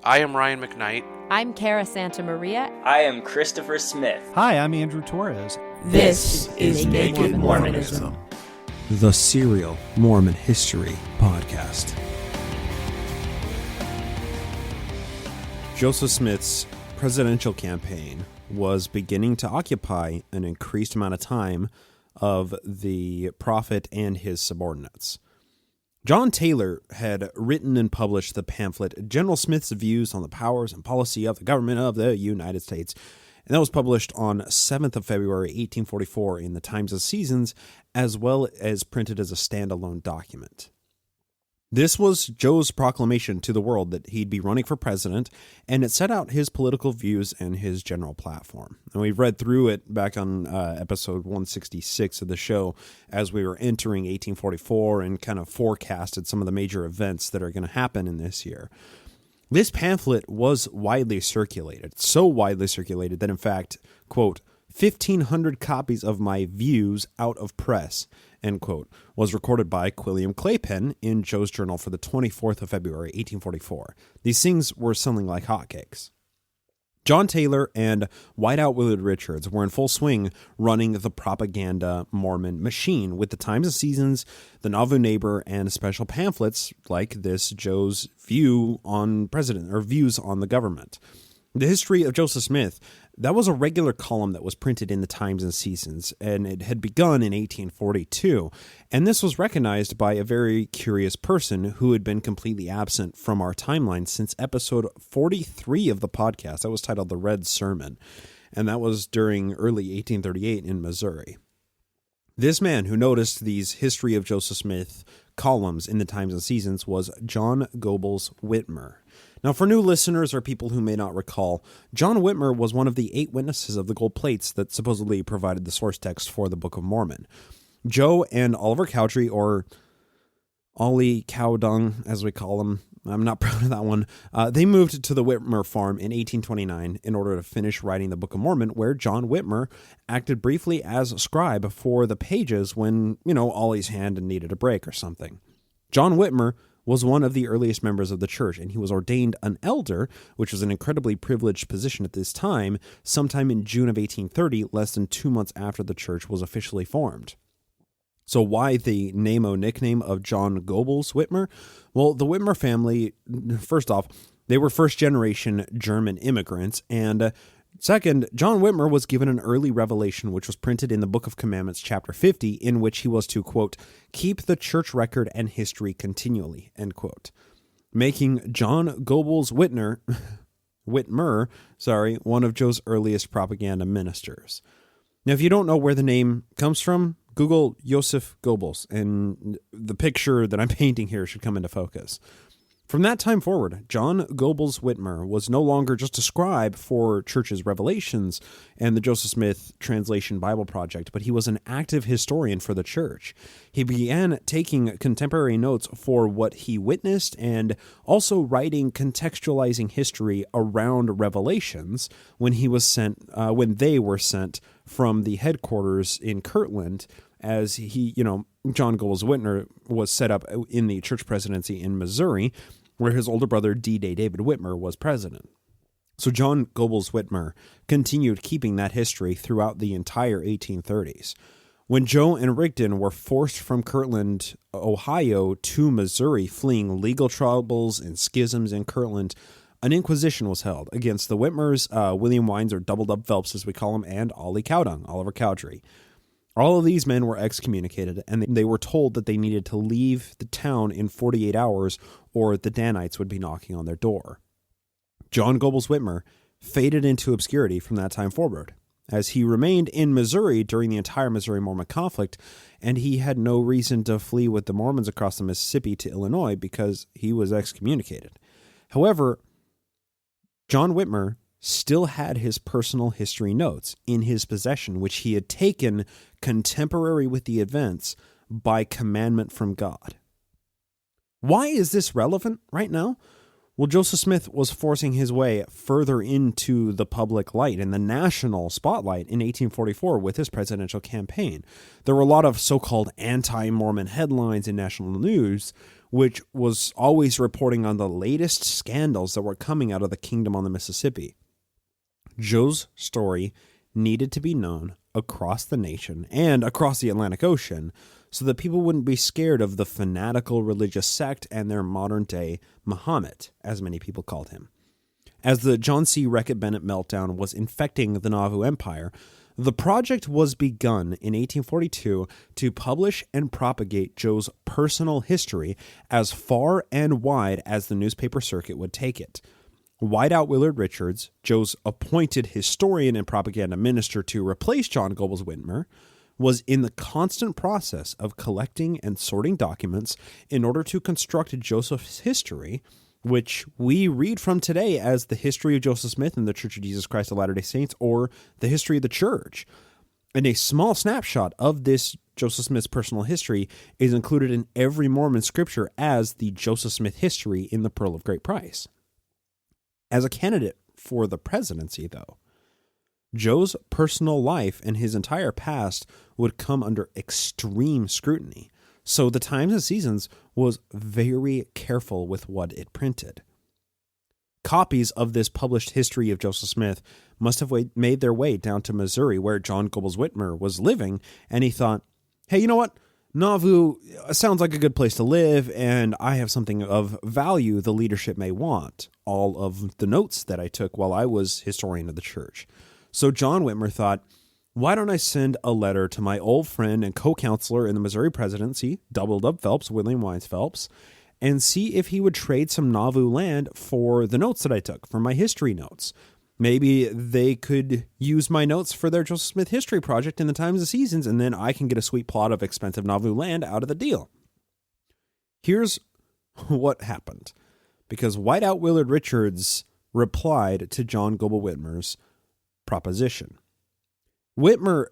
I am Ryan McKnight. I'm Cara Santa Maria. I am Christopher Smith. Hi, I'm Andrew Torres. This is Naked Mormonism, the serial Mormon history podcast. Joseph Smith's presidential campaign was beginning to occupy an increased amount of time of the prophet and his subordinates. John Taylor had written and published the pamphlet General Smith's Views on the Powers and Policy of the Government of the United States, and that was published on 7th of February, 1844 in the Times of Seasons, as well as printed as a standalone document. This was Joe's proclamation to the world that he'd be running for president, and it set out his political views and his general platform. And we've read through it back on episode 166 of the show as we were entering 1844 and kind of forecasted some of the major events that are going to happen in this year. This pamphlet was widely circulated, so widely circulated that, in fact, quote, 1,500 copies of my views out of press, end quote, was recorded by Quilliam Claypen in Joe's journal for the 24th of February, 1844. These things were selling like hotcakes. John Taylor and Whiteout Willard Richards were in full swing running the propaganda Mormon machine with the Times of Seasons, the Nauvoo Neighbor, and special pamphlets like this Joe's view on president or views on the government. The history of Joseph Smith, that was a regular column that was printed in the Times and Seasons, and it had begun in 1842. And this was recognized by a very curious person who had been completely absent from our timeline since episode 43 of the podcast. That was titled The Red Sermon, and that was during early 1838 in Missouri. This man who noticed these History of Joseph Smith columns in the Times and Seasons was John Goebbels Whitmer. Now, for new listeners or people who may not recall, John Whitmer was one of the 8 witnesses of the gold plates that supposedly provided the source text for the Book of Mormon. Joe and Oliver Cowdery, or Ollie Cowdung, as we call him, I'm not proud of that one, they moved to the Whitmer farm in 1829 in order to finish writing the Book of Mormon, where John Whitmer acted briefly as scribe for the pages when, Ollie's hand needed a break or something. John Whitmer was one of the earliest members of the church, and he was ordained an elder, which was an incredibly privileged position at this time, sometime in June of 1830, less than 2 months after the church was officially formed. So why the nickname of John Goebbels Whitmer? Well, the Whitmer family, first off, they were first-generation German immigrants, and second, John Whitmer was given an early revelation which was printed in the Book of Commandments, chapter 50, in which he was to, quote, keep the church record and history continually, end quote, making John Goebbels Whitmer, one of Joe's earliest propaganda ministers. Now, if you don't know where the name comes from, Google Joseph Goebbels, and the picture that I'm painting here should come into focus. From that time forward, John Goebbels Whitmer was no longer just a scribe for church's revelations and the Joseph Smith Translation Bible Project, but he was an active historian for the church. He began taking contemporary notes for what he witnessed and also writing contextualizing history around revelations when they were sent from the headquarters in Kirtland, as John Goebbels Whitmer was set up in the church presidency in Missouri, where his older brother D-Day David Whitmer was president. So John Goebbels Whitmer continued keeping that history throughout the entire 1830s. When Joe and Rigdon were forced from Kirtland, Ohio to Missouri, fleeing legal troubles and schisms in Kirtland, an inquisition was held against the Whitmers, William Wines, or Double Dub Phelps as we call him, and Ollie Cowdung, Oliver Cowdery. All of these men were excommunicated, and they were told that they needed to leave the town in 48 hours or the Danites would be knocking on their door. John Goebbels Whitmer faded into obscurity from that time forward, as he remained in Missouri during the entire Missouri-Mormon conflict, and he had no reason to flee with the Mormons across the Mississippi to Illinois because he was excommunicated. However, John Whitmer still had his personal history notes in his possession, which he had taken contemporary with the events by commandment from God. Why is this relevant right now? Well, Joseph Smith was forcing his way further into the public light and the national spotlight in 1844 with his presidential campaign. There were a lot of so-called anti-Mormon headlines in national news, which was always reporting on the latest scandals that were coming out of the kingdom on the Mississippi. Joe's story needed to be known across the nation and across the Atlantic Ocean so that people wouldn't be scared of the fanatical religious sect and their modern-day Muhammad, as many people called him. As the John C. Bennet meltdown was infecting the Nauvoo Empire, the project was begun in 1842 to publish and propagate Joe's personal history as far and wide as the newspaper circuit would take it. Whiteout Willard Richards, Joe's appointed historian and propaganda minister to replace John Goebbels Whitmer, was in the constant process of collecting and sorting documents in order to construct Joseph's history, which we read from today as the history of Joseph Smith and the Church of Jesus Christ of Latter-day Saints, or the history of the church. And a small snapshot of this Joseph Smith's personal history is included in every Mormon scripture as the Joseph Smith history in the Pearl of Great Price. As a candidate for the presidency, though, Joe's personal life and his entire past would come under extreme scrutiny, so the Times and Seasons was very careful with what it printed. Copies of this published history of Joseph Smith must have made their way down to Missouri, where John Goebbels Whitmer was living, and he thought, hey, you know what? Nauvoo sounds like a good place to live, and I have something of value the leadership may want, all of the notes that I took while I was historian of the church. So John Whitmer thought, why don't I send a letter to my old friend and co-counselor in the Missouri presidency, Double Dub Phelps, William Wines Phelps, and see if he would trade some Nauvoo land for the notes that I took, for my history notes. Maybe they could use my notes for their Joseph Smith history project in the Times and Seasons, and then I can get a sweet plot of expensive Nauvoo land out of the deal. Here's what happened. Because Whiteout Willard Richards replied to John Goebbels Whitmer's proposition. Whitmer,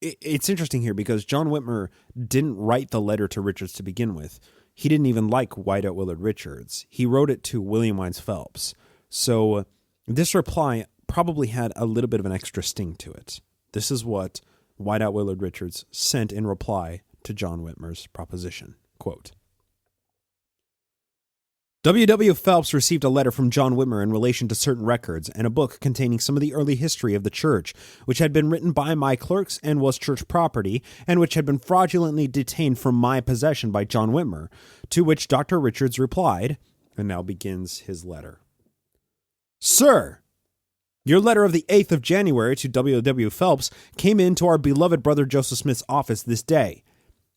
it's interesting here because John Whitmer didn't write the letter to Richards to begin with. He didn't even like Whiteout Willard Richards. He wrote it to William Wines Phelps. So this reply probably had a little bit of an extra sting to it. This is what Whiteout Willard Richards sent in reply to John Whitmer's proposition. Quote, W. Phelps received a letter from John Whitmer in relation to certain records and a book containing some of the early history of the church, which had been written by my clerks and was church property, and which had been fraudulently detained from my possession by John Whitmer, to which Dr. Richards replied, and now begins his letter. Sir, your letter of the 8th of January to W. Phelps came in to our beloved brother Joseph Smith's office this day.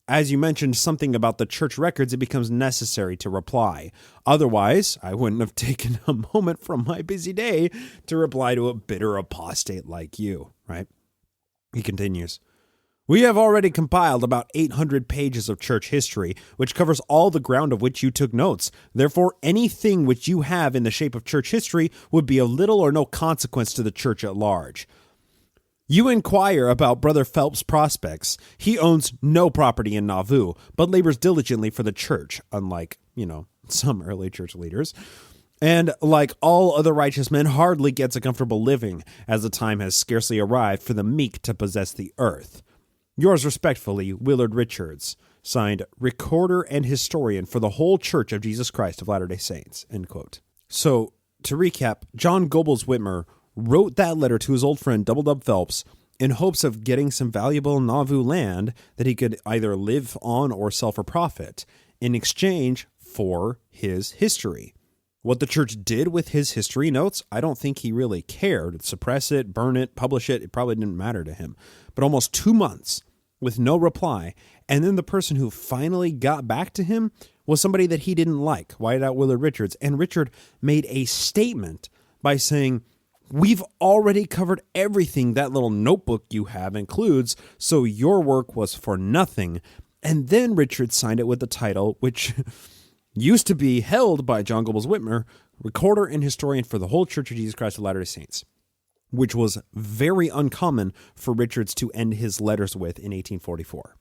As you mentioned something about the church records, it becomes necessary to reply. Otherwise, I wouldn't have taken a moment from my busy day to reply to a bitter apostate like you, right? He continues, we have already compiled about 800 pages of church history, which covers all the ground of which you took notes. Therefore, anything which you have in the shape of church history would be of little or no consequence to the church at large. You inquire about Brother Phelps' prospects. He owns no property in Nauvoo, but labors diligently for the church, unlike, some early church leaders. And like all other righteous men, hardly gets a comfortable living, as the time has scarcely arrived for the meek to possess the earth. Yours respectfully, Willard Richards, signed Recorder and Historian for the whole Church of Jesus Christ of Latter-day Saints, end quote. So, to recap, John Goebbels Whitmer wrote that letter to his old friend Double Dub Phelps in hopes of getting some valuable Nauvoo land that he could either live on or sell for profit in exchange for his history. What the church did with his history notes, I don't think he really cared. Suppress it, burn it, publish it, it probably didn't matter to him. But almost 2 months with no reply, and then the person who finally got back to him was somebody that he didn't like, Whiteout Willard Richards, and Richard made a statement by saying, we've already covered everything that little notebook you have includes, so your work was for nothing. And then Richard signed it with the title, which used to be held by John Goebbels Whitmer, Recorder and Historian for the whole Church of Jesus Christ of Latter-day Saints, which was very uncommon for Richards to end his letters with in 1844.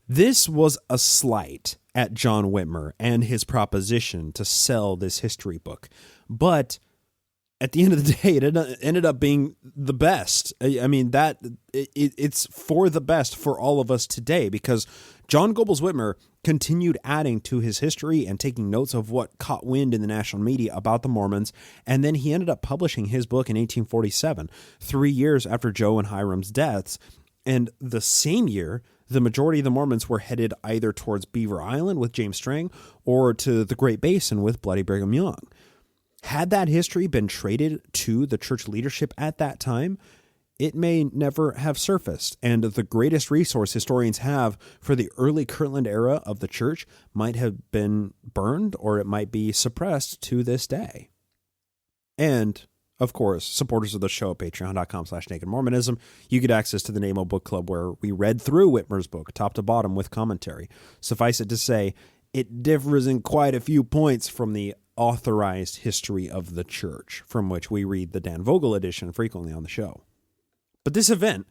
This was a slight at John Whitmer and his proposition to sell this history book, but at the end of the day, it ended up being the best. I mean, it's for the best for all of us today, because John Goebbels Whitmer continued adding to his history and taking notes of what caught wind in the national media about the Mormons, and then he ended up publishing his book in 1847, 3 years after Joe and Hiram's deaths, and the same year, the majority of the Mormons were headed either towards Beaver Island with James Strang or to the Great Basin with Bloody Brigham Young. Had that history been traded to the church leadership at that time, it may never have surfaced, and the greatest resource historians have for the early Kirtland era of the church might have been burned, or it might be suppressed to this day. And, of course, supporters of the show at patreon.com/nakedmormonism, you get access to the NAMO Book Club, where we read through Whitmer's book, top to bottom, with commentary. Suffice it to say, it differs in quite a few points from the authorized history of the church, from which we read the Dan Vogel edition frequently on the show. But this event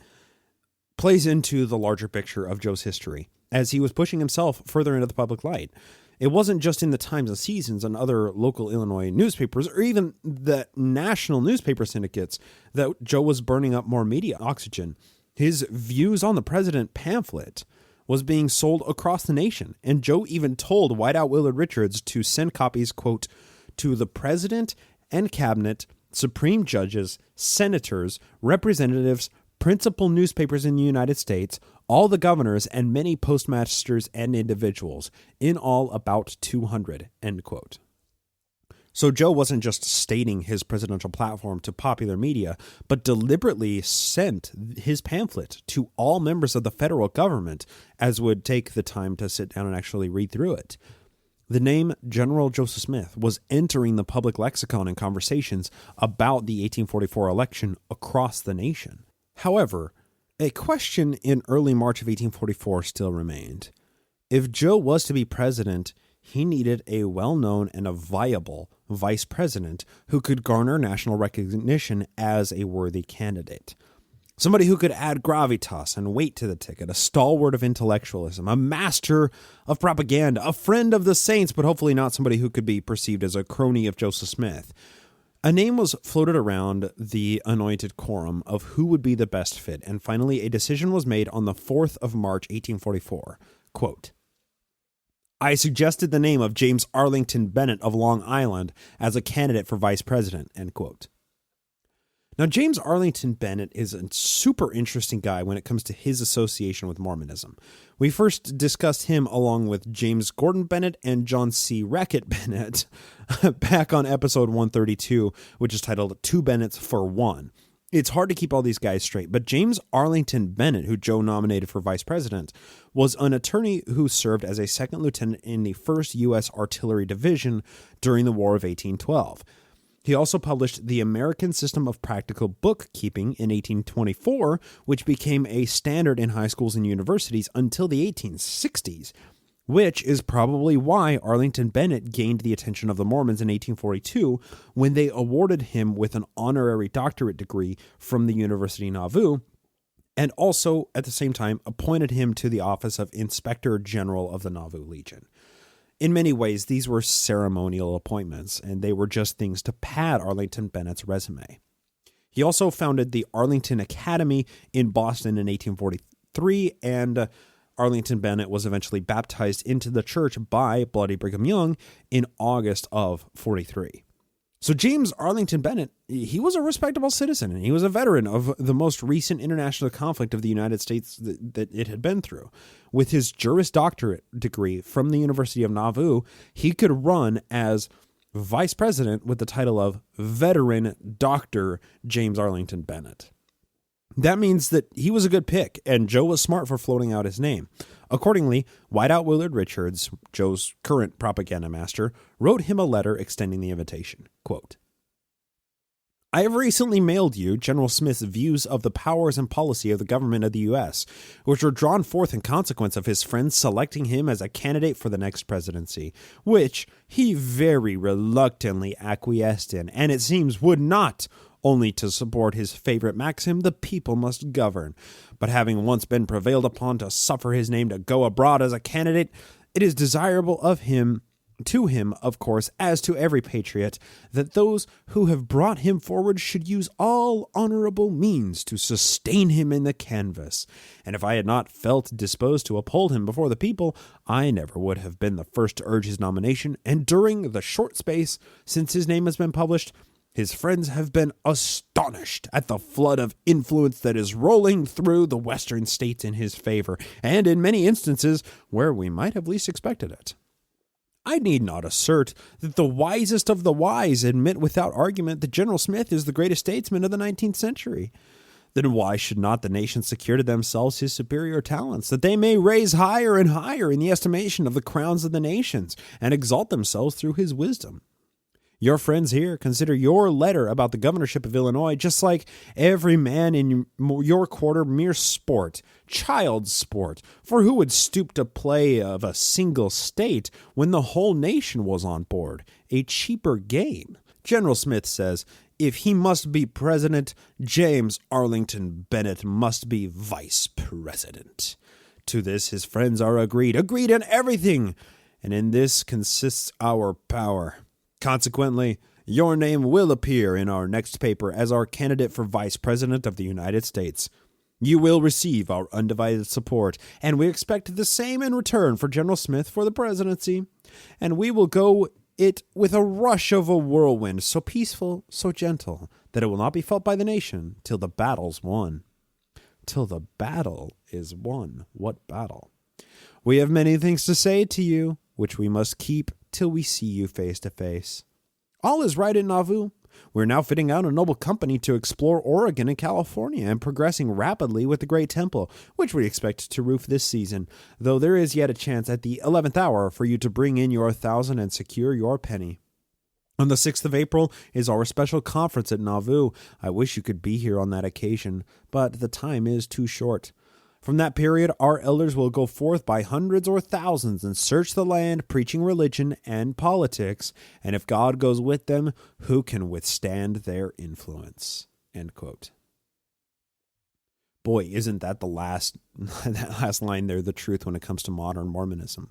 plays into the larger picture of Joe's history, as he was pushing himself further into the public light. It wasn't just in the Times and Seasons and other local Illinois newspapers, or even the national newspaper syndicates, that Joe was burning up more media oxygen. His Views on the President pamphlet was being sold across the nation, and Joe even told Whiteout Willard Richards to send copies, quote, to the President and Cabinet, Supreme Judges, Senators, Representatives, principal newspapers in the United States, all the governors, and many postmasters and individuals, in all about 200, end quote. So Joe wasn't just stating his presidential platform to popular media, but deliberately sent his pamphlet to all members of the federal government, as would take the time to sit down and actually read through it. The name General Joseph Smith was entering the public lexicon in conversations about the 1844 election across the nation. However, a question in early March of 1844 still remained. If Joe was to be president, he needed a well-known and a viable vice president who could garner national recognition as a worthy candidate. Somebody who could add gravitas and weight to the ticket, a stalwart of intellectualism, a master of propaganda, a friend of the saints, but hopefully not somebody who could be perceived as a crony of Joseph Smith. A name was floated around the anointed quorum of who would be the best fit, and finally a decision was made on the 4th of March, 1844. Quote, I suggested the name of James Arlington Bennet of Long Island as a candidate for vice president, end quote. Now, James Arlington Bennet is a super interesting guy when it comes to his association with Mormonism. We first discussed him along with James Gordon Bennet and John C. Rackett Bennet back on episode 132, which is titled Two Bennets for One. It's hard to keep all these guys straight, but James Arlington Bennet, who Joe nominated for vice president, was an attorney who served as a second lieutenant in the 1st U.S. Artillery Division during the War of 1812. He also published The American System of Practical Bookkeeping in 1824, which became a standard in high schools and universities until the 1860s, which is probably why Arlington Bennet gained the attention of the Mormons in 1842 when they awarded him with an honorary doctorate degree from the University of Nauvoo, and also at the same time appointed him to the office of Inspector General of the Nauvoo Legion. In many ways, these were ceremonial appointments, and they were just things to pad Arlington Bennet's resume. He also founded the Arlington Academy in Boston in 1843, and Arlington Bennet was eventually baptized into the church by Bloody Brigham Young in August of 43. So James Arlington Bennet, he was a respectable citizen, and he was a veteran of the most recent international conflict of the United States that it had been through. With his Juris Doctorate degree from the University of Nauvoo, he could run as vice president with the title of Veteran Dr. James Arlington Bennet. That means that he was a good pick, and Joe was smart for floating out his name. Accordingly, Whiteout Willard Richards, Joe's current propaganda master, wrote him a letter extending the invitation. Quote, I have recently mailed you General Smith's views of the powers and policy of the government of the U.S., which were drawn forth in consequence of his friends selecting him as a candidate for the next presidency, which he very reluctantly acquiesced in, and it seems would not, only to support his favorite maxim, the people must govern. But having once been prevailed upon to suffer his name to go abroad as a candidate, it is desirable of him to him, of course, as to every patriot, that those who have brought him forward should use all honorable means to sustain him in the canvass. And if I had not felt disposed to uphold him before the people, I never would have been the first to urge his nomination, and during the short space since his name has been published, his friends have been astonished at the flood of influence that is rolling through the western states in his favor, and in many instances where we might have least expected it. I need not assert that the wisest of the wise admit without argument that General Smith is the greatest statesman of the 19th century. Then why should not the nation secure to themselves his superior talents, that they may raise higher and higher in the estimation of the crowns of the nations, and exalt themselves through his wisdom? Your friends here consider your letter about the governorship of Illinois just like every man in your quarter mere sport, child's sport, for who would stoop to play of a single state when the whole nation was on board, a cheaper game? General Smith says, if he must be president, James Arlington Bennet must be vice president. To this his friends are agreed in everything, and in this consists our power. Consequently, your name will appear in our next paper as our candidate for Vice President of the United States. You will receive our undivided support, and we expect the same in return for General Smith for the presidency. And we will go it with a rush of a whirlwind, so peaceful, so gentle, that it will not be felt by the nation till the battle's won. Till the battle is won. What battle? We have many things to say to you, which we must keep till we see you face to face. All is right in Nauvoo. We're now fitting out a noble company to explore Oregon and California and progressing rapidly with the Great Temple, which we expect to roof this season, though there is yet a chance at the 11th hour for you to bring in your 1,000 and secure your penny. On the 6th of April is our special conference at Nauvoo. I wish you could be here on that occasion, but the time is too short. From that period, our elders will go forth by hundreds or thousands and search the land, preaching religion and politics, and if God goes with them, who can withstand their influence? End quote. Boy, isn't that the last line there the truth when it comes to modern Mormonism?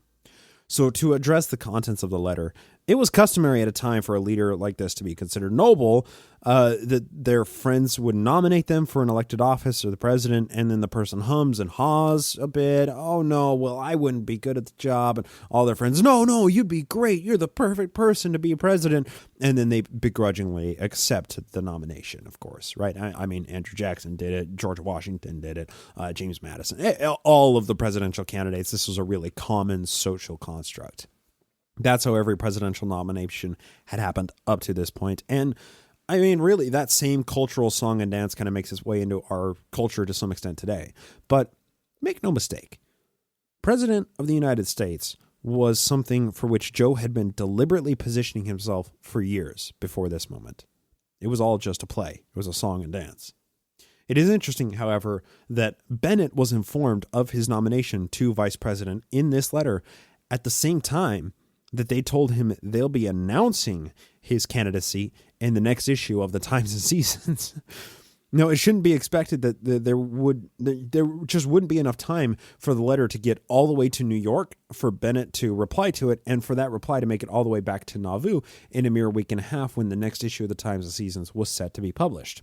So to address the contents of the letter, it was customary at a time for a leader like this to be considered noble, that their friends would nominate them for an elected office or the president, and then the person hums and haws a bit. Oh, no, well, I wouldn't be good at the job. And all their friends, no, you'd be great. You're the perfect person to be president. And then they begrudgingly accept the nomination, of course, right? I mean, Andrew Jackson did it. George Washington did it. James Madison. All of the presidential candidates, this was a really common social construct. That's how every presidential nomination had happened up to this point. And I mean, really, that same cultural song and dance kind of makes its way into our culture to some extent today. But make no mistake, President of the United States was something for which Joe had been deliberately positioning himself for years before this moment. It was all just a play. It was a song and dance. It is interesting, however, that Bennet was informed of his nomination to vice president in this letter at the same time that they told him they'll be announcing his candidacy in the next issue of the Times and Seasons. No, it shouldn't be expected that there just wouldn't be enough time for the letter to get all the way to New York for Bennet to reply to it, and for that reply to make it all the way back to Nauvoo in a mere week and a half when the next issue of the Times and Seasons was set to be published.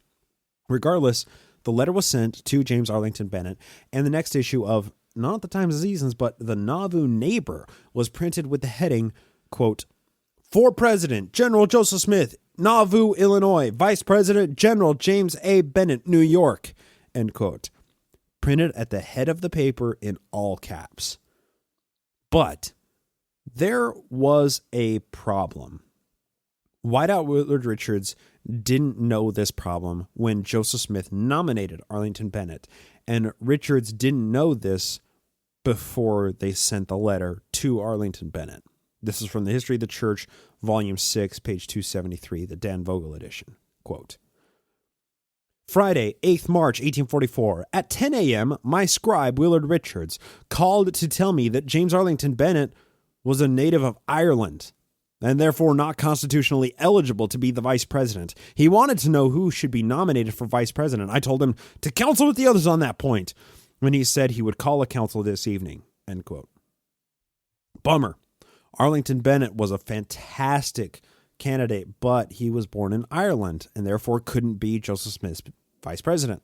Regardless, the letter was sent to James Arlington Bennet, and the next issue of not the Times and Seasons, but the Nauvoo Neighbor was printed with the heading, quote, "For President, General Joseph Smith, Nauvoo, Illinois, Vice President, General James A. Bennet, New York," end quote. Printed at the head of the paper in all caps. But there was a problem. Wideout Willard Richards didn't know this problem when Joseph Smith nominated Arlington Bennet, and Richards didn't know this before they sent the letter to Arlington Bennet. This is from the History of the Church, Volume 6, page 273, the Dan Vogel edition. Quote, "Friday, 8th March, 1844, at 10 a.m., my scribe, Willard Richards, called to tell me that James Arlington Bennet was a native of Ireland, and therefore not constitutionally eligible to be the vice president. He wanted to know who should be nominated for vice president. I told him to counsel with the others on that point, when he said he would call a council this evening," end quote. Bummer. Arlington Bennet was a fantastic candidate, but he was born in Ireland and therefore couldn't be Joseph Smith's vice president.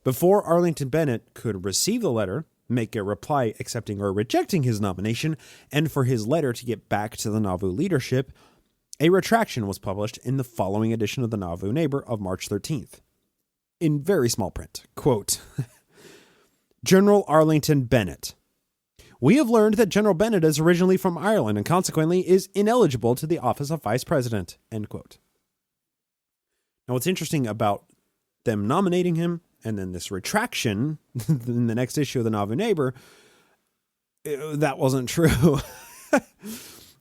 Before Arlington Bennet could receive the letter, make a reply accepting or rejecting his nomination, and for his letter to get back to the Nauvoo leadership, a retraction was published in the following edition of the Nauvoo Neighbor of March 13th. In very small print, quote, General Arlington Bennet. We have learned that General Bennet is originally from Ireland and consequently is ineligible to the office of vice president, end quote. Now, what's interesting about them nominating him and then this retraction in the next issue of the Nauvoo Neighbor, that wasn't true.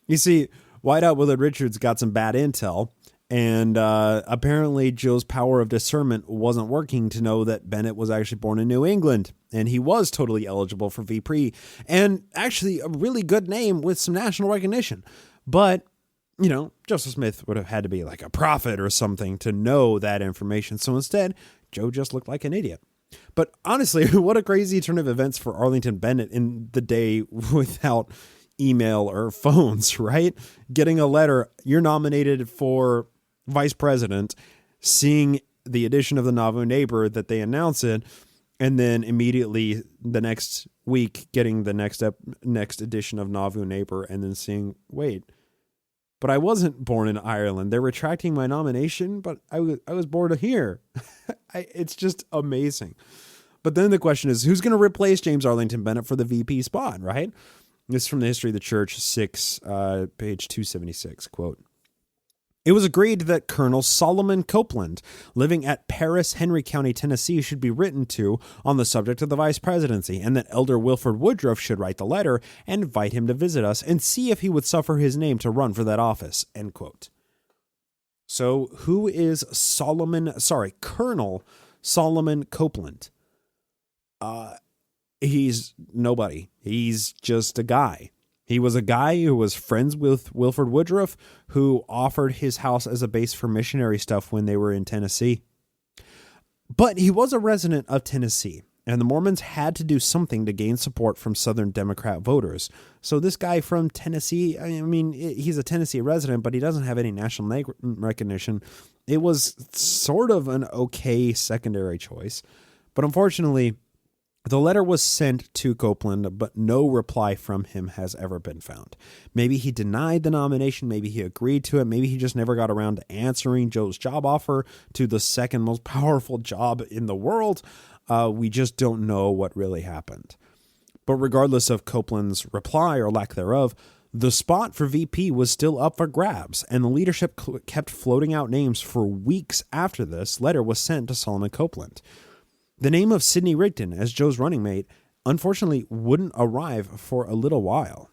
You see, Whiteout Willard Richards got some bad intel, and apparently Joe's power of discernment wasn't working to know that Bennet was actually born in New England, and he was totally eligible for VP, and actually a really good name with some national recognition. But, you know, Joseph Smith would have had to be like a prophet or something to know that information. So instead, Joe just looked like an idiot. But honestly, what a crazy turn of events for Arlington Bennet in the day without email or phones, right? Getting a letter, you're nominated for vice president, seeing the edition of the Nauvoo Neighbor that they announce it, and then immediately the next week getting the next edition of Nauvoo Neighbor, and then seeing, wait, but I wasn't born in Ireland. They're retracting my nomination, but I was born here. It's just amazing. But then the question is, who's going to replace James Arlington Bennet for the VP spot, right? This is from the History of the Church 6, page 276, quote. It was agreed that Colonel Solomon Copeland, living at Paris, Henry County, Tennessee, should be written to on the subject of the vice presidency, and that Elder Wilford Woodruff should write the letter and invite him to visit us and see if he would suffer his name to run for that office, end quote. So who is Colonel Solomon Copeland? He's nobody. He's just a guy. He was a guy who was friends with Wilford Woodruff, who offered his house as a base for missionary stuff when they were in Tennessee. But he was a resident of Tennessee, and the Mormons had to do something to gain support from Southern Democrat voters. So this guy from Tennessee, I mean, he's a Tennessee resident, but he doesn't have any national recognition. It was sort of an okay secondary choice. But unfortunately, the letter was sent to Copeland, but no reply from him has ever been found. Maybe he denied the nomination, maybe he agreed to it, maybe he just never got around to answering Joe's job offer to the second most powerful job in the world. We just don't know what really happened. But regardless of Copeland's reply or lack thereof, the spot for VP was still up for grabs, and the leadership kept floating out names for weeks after this letter was sent to Solomon Copeland. The name of Sidney Rigdon as Joe's running mate, unfortunately, wouldn't arrive for a little while.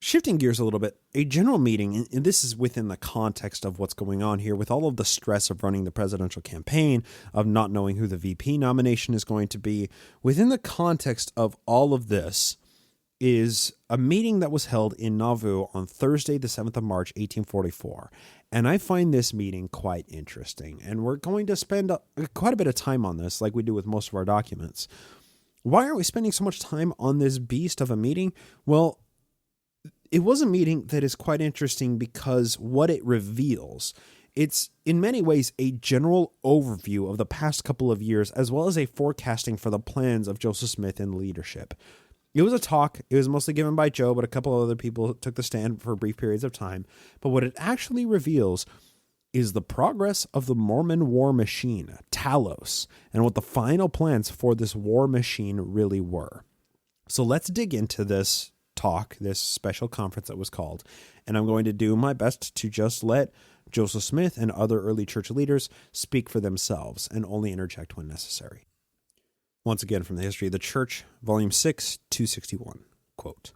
Shifting gears a little bit, a general meeting, and this is within the context of what's going on here with all of the stress of running the presidential campaign, of not knowing who the VP nomination is going to be. Within the context of all of this is a meeting that was held in Nauvoo on Thursday, the 7th of March, 1844. And I find this meeting quite interesting, and we're going to spend quite a bit of time on this, like we do with most of our documents. Why are we spending so much time on this beast of a meeting? Well, it was a meeting that is quite interesting because what it reveals, it's in many ways a general overview of the past couple of years, as well as a forecasting for the plans of Joseph Smith and leadership. It was a talk. It was mostly given by Joe, but a couple of other people took the stand for brief periods of time. But what it actually reveals is the progress of the Mormon war machine, Talos, and what the final plans for this war machine really were. So let's dig into this talk, this special conference that was called, and I'm going to do my best to just let Joseph Smith and other early church leaders speak for themselves and only interject when necessary. Once again, from the History of the Church, Volume 6, 261, quote,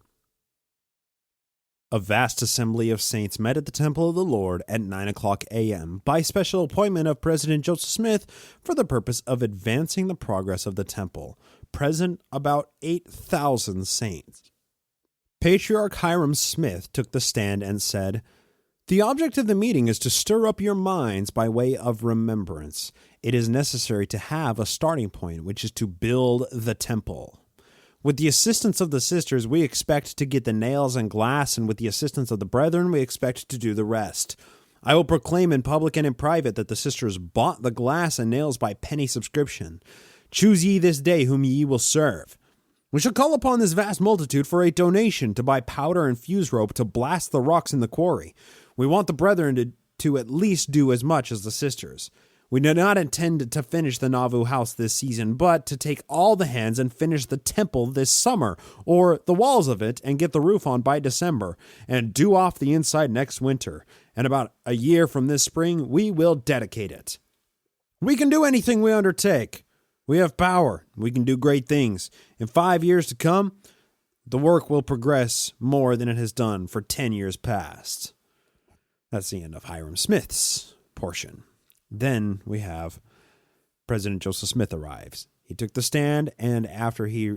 A vast assembly of saints met at the temple of the Lord at 9:00 a.m. by special appointment of President Joseph Smith for the purpose of advancing the progress of the temple. Present about 8,000 saints. Patriarch Hiram Smith took the stand and said, The object of the meeting is to stir up your minds by way of remembrance. It is necessary to have a starting point, which is to build the temple. With the assistance of the sisters, we expect to get the nails and glass, and with the assistance of the brethren, we expect to do the rest. I will proclaim in public and in private that the sisters bought the glass and nails by penny subscription. Choose ye this day whom ye will serve. We shall call upon this vast multitude for a donation to buy powder and fuse rope to blast the rocks in the quarry. We want the brethren to at least do as much as the sisters. We do not intend to finish the Nauvoo house this season, but to take all the hands and finish the temple this summer, or the walls of it, and get the roof on by December, and do off the inside next winter. And about a year from this spring, we will dedicate it. We can do anything we undertake. We have power. We can do great things. In 5 years to come, the work will progress more than it has done for 10 years past. That's the end of Hyrum Smith's portion. Then we have President Joseph Smith arrives. He took the stand, and after he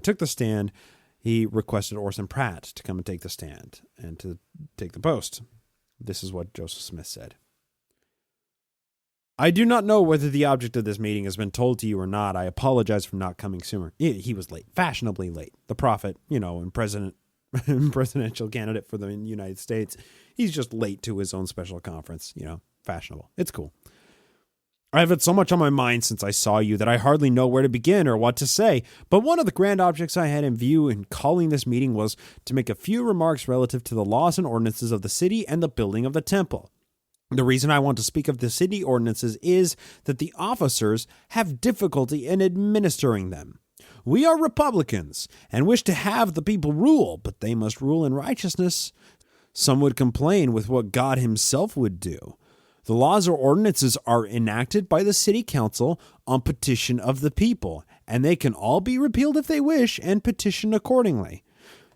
took the stand, he requested Orson Pratt to come and take the stand and to take the post. This is what Joseph Smith said. I do not know whether the object of this meeting has been told to you or not. I apologize for not coming sooner. He was late, fashionably late. The prophet, and presidential candidate for the United States. He's just late to his own special conference, fashionable. It's cool. I have had so much on my mind since I saw you that I hardly know where to begin or what to say, but one of the grand objects I had in view in calling this meeting was to make a few remarks relative to the laws and ordinances of the city and the building of the temple. The reason I want to speak of the city ordinances is that the officers have difficulty in administering them. We are Republicans and wish to have the people rule, but they must rule in righteousness. Some would complain with what God himself would do. The laws or ordinances are enacted by the city council on petition of the people, and they can all be repealed if they wish and petition accordingly.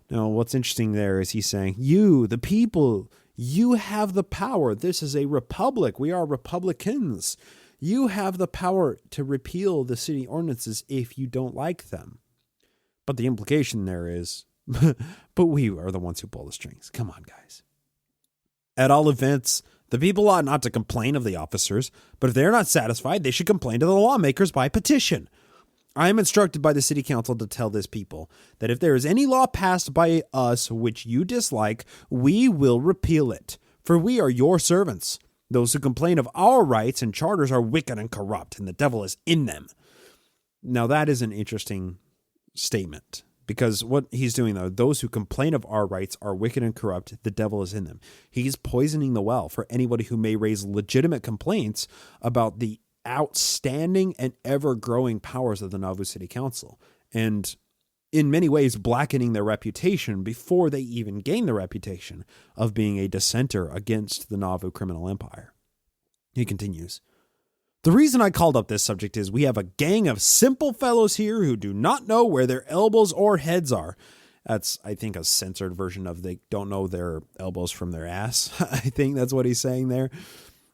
Now, what's interesting there is he's saying, you, the people, you have the power. This is a republic. We are Republicans. You have the power to repeal the city ordinances if you don't like them. But the implication there is, but we are the ones who pull the strings. Come on, guys. At all events, the people ought not to complain of the officers, but if they are not satisfied, they should complain to the lawmakers by petition. I am instructed by the city council to tell this people that if there is any law passed by us which you dislike, we will repeal it, for we are your servants. Those who complain of our rights and charters are wicked and corrupt, and the devil is in them. Now that is an interesting statement. Because what he's doing, though, those who complain of our rights are wicked and corrupt. The devil is in them. He's poisoning the well for anybody who may raise legitimate complaints about the outstanding and ever-growing powers of the Nauvoo City Council. And in many ways, blackening their reputation before they even gain the reputation of being a dissenter against the Nauvoo criminal empire. He continues. The reason I called up this subject is we have a gang of simple fellows here who do not know where their elbows or heads are. That's, I think, a censored version of they don't know their elbows from their ass. I think that's what he's saying there.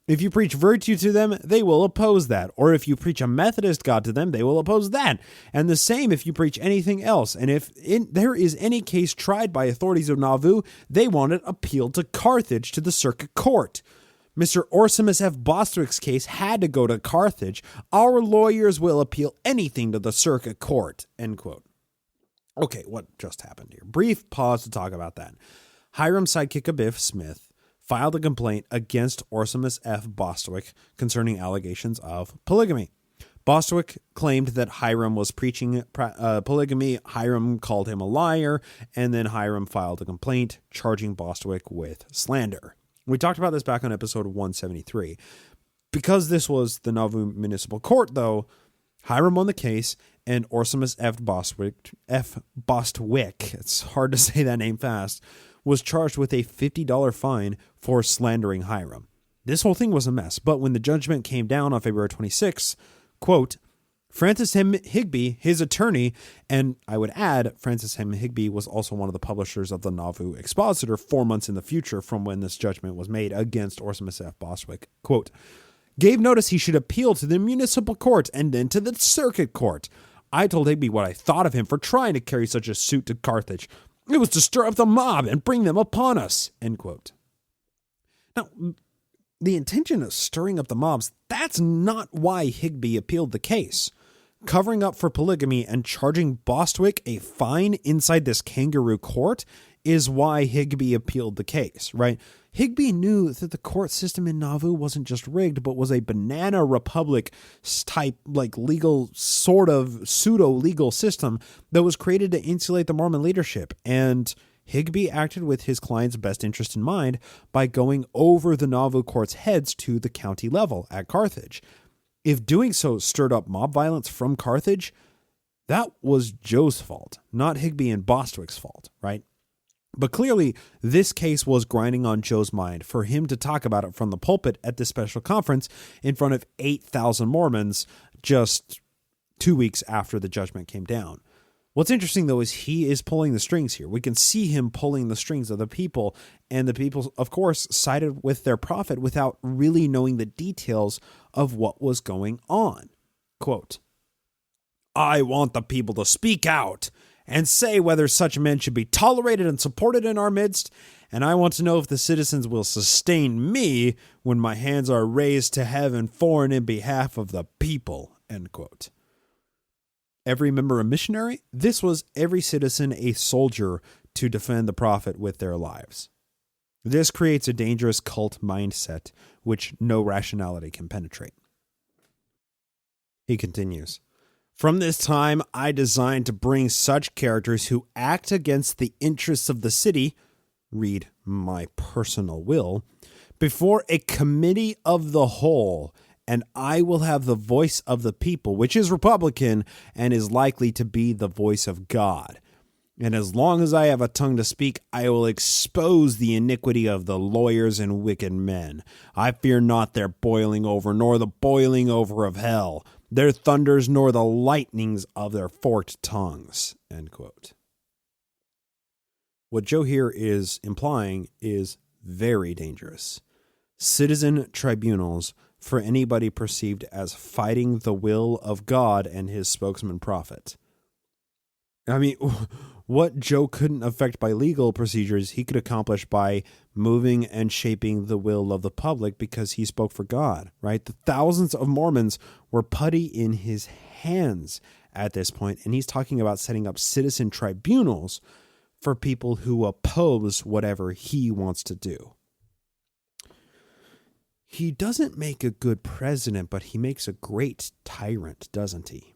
If you preach virtue to them, they will oppose that. Or if you preach a Methodist God to them, they will oppose that. And the same if you preach anything else. And if there is any case tried by authorities of Nauvoo, they want it appealed to Carthage to the circuit court. Mr. Orsimus F. Bostwick's case had to go to Carthage. Our lawyers will appeal anything to the circuit court. End quote. Okay, what just happened here? Brief pause to talk about that. Hyrum sidekick Abiff Smith filed a complaint against Orsimus F. Bostwick concerning allegations of polygamy. Bostwick claimed that Hyrum was preaching polygamy. Hyrum called him a liar, and then Hyrum filed a complaint charging Bostwick with slander. We talked about this back on episode 173. Because this was the Nauvoo Municipal Court, though, Hyrum won the case, and Orsimus F. Bostwick, it's hard to say that name fast, was charged with a $50 fine for slandering Hyrum. This whole thing was a mess, but when the judgment came down on February 26th, quote, Francis M. Higbee, his attorney, and I would add, Francis M. Higbee was also one of the publishers of the Nauvoo Expositor 4 months in the future from when this judgment was made against Orsimus F. Bostwick, quote, gave notice he should appeal to the municipal court and then to the circuit court. I told Higbee what I thought of him for trying to carry such a suit to Carthage. It was to stir up the mob and bring them upon us, end quote. Now, the intention of stirring up the mobs, that's not why Higbee appealed the case. covering up for polygamy and charging Bostwick a fine inside this kangaroo court is why Higbee appealed the case, right? Higbee knew that the court system in Nauvoo wasn't just rigged, but was a banana republic type, like legal, sort of pseudo-legal system that was created to insulate the Mormon leadership. And Higbee acted with his client's best interest in mind by going over the Nauvoo court's heads to the county level at Carthage. If doing so stirred up mob violence from Carthage, that was Joe's fault, not Higbee and Bostwick's fault, right? But clearly, this case was grinding on Joe's mind for him to talk about it from the pulpit at this special conference in front of 8,000 Mormons just 2 weeks after the judgment came down. What's interesting, though, is he is pulling the strings here. We can see him pulling the strings of the people, and the people, of course, sided with their prophet without really knowing the details of what was going on. Quote, "I want the people to speak out and say whether such men should be tolerated and supported in our midst, and I want to know if the citizens will sustain me when my hands are raised to heaven for and in behalf of the people," end quote. Every member a missionary? This was every citizen a soldier to defend the prophet with their lives. This creates a dangerous cult mindset which no rationality can penetrate. He continues, "From this time, I designed to bring such characters who act against the interests of the city, read my personal will, before a committee of the whole, and I will have the voice of the people, which is Republican and is likely to be the voice of God. And as long as I have a tongue to speak, I will expose the iniquity of the lawyers and wicked men. I fear not their boiling over, nor the boiling over of hell, their thunders, nor the lightnings of their forked tongues," end quote. What Joe here is implying is very dangerous. Citizen tribunals for anybody perceived as fighting the will of God and his spokesman prophet. I mean, what Joe couldn't affect by legal procedures, he could accomplish by moving and shaping the will of the public because he spoke for God, right? The thousands of Mormons were putty in his hands at this point, and he's talking about setting up citizen tribunals for people who oppose whatever he wants to do. He doesn't make a good president, but he makes a great tyrant, doesn't he?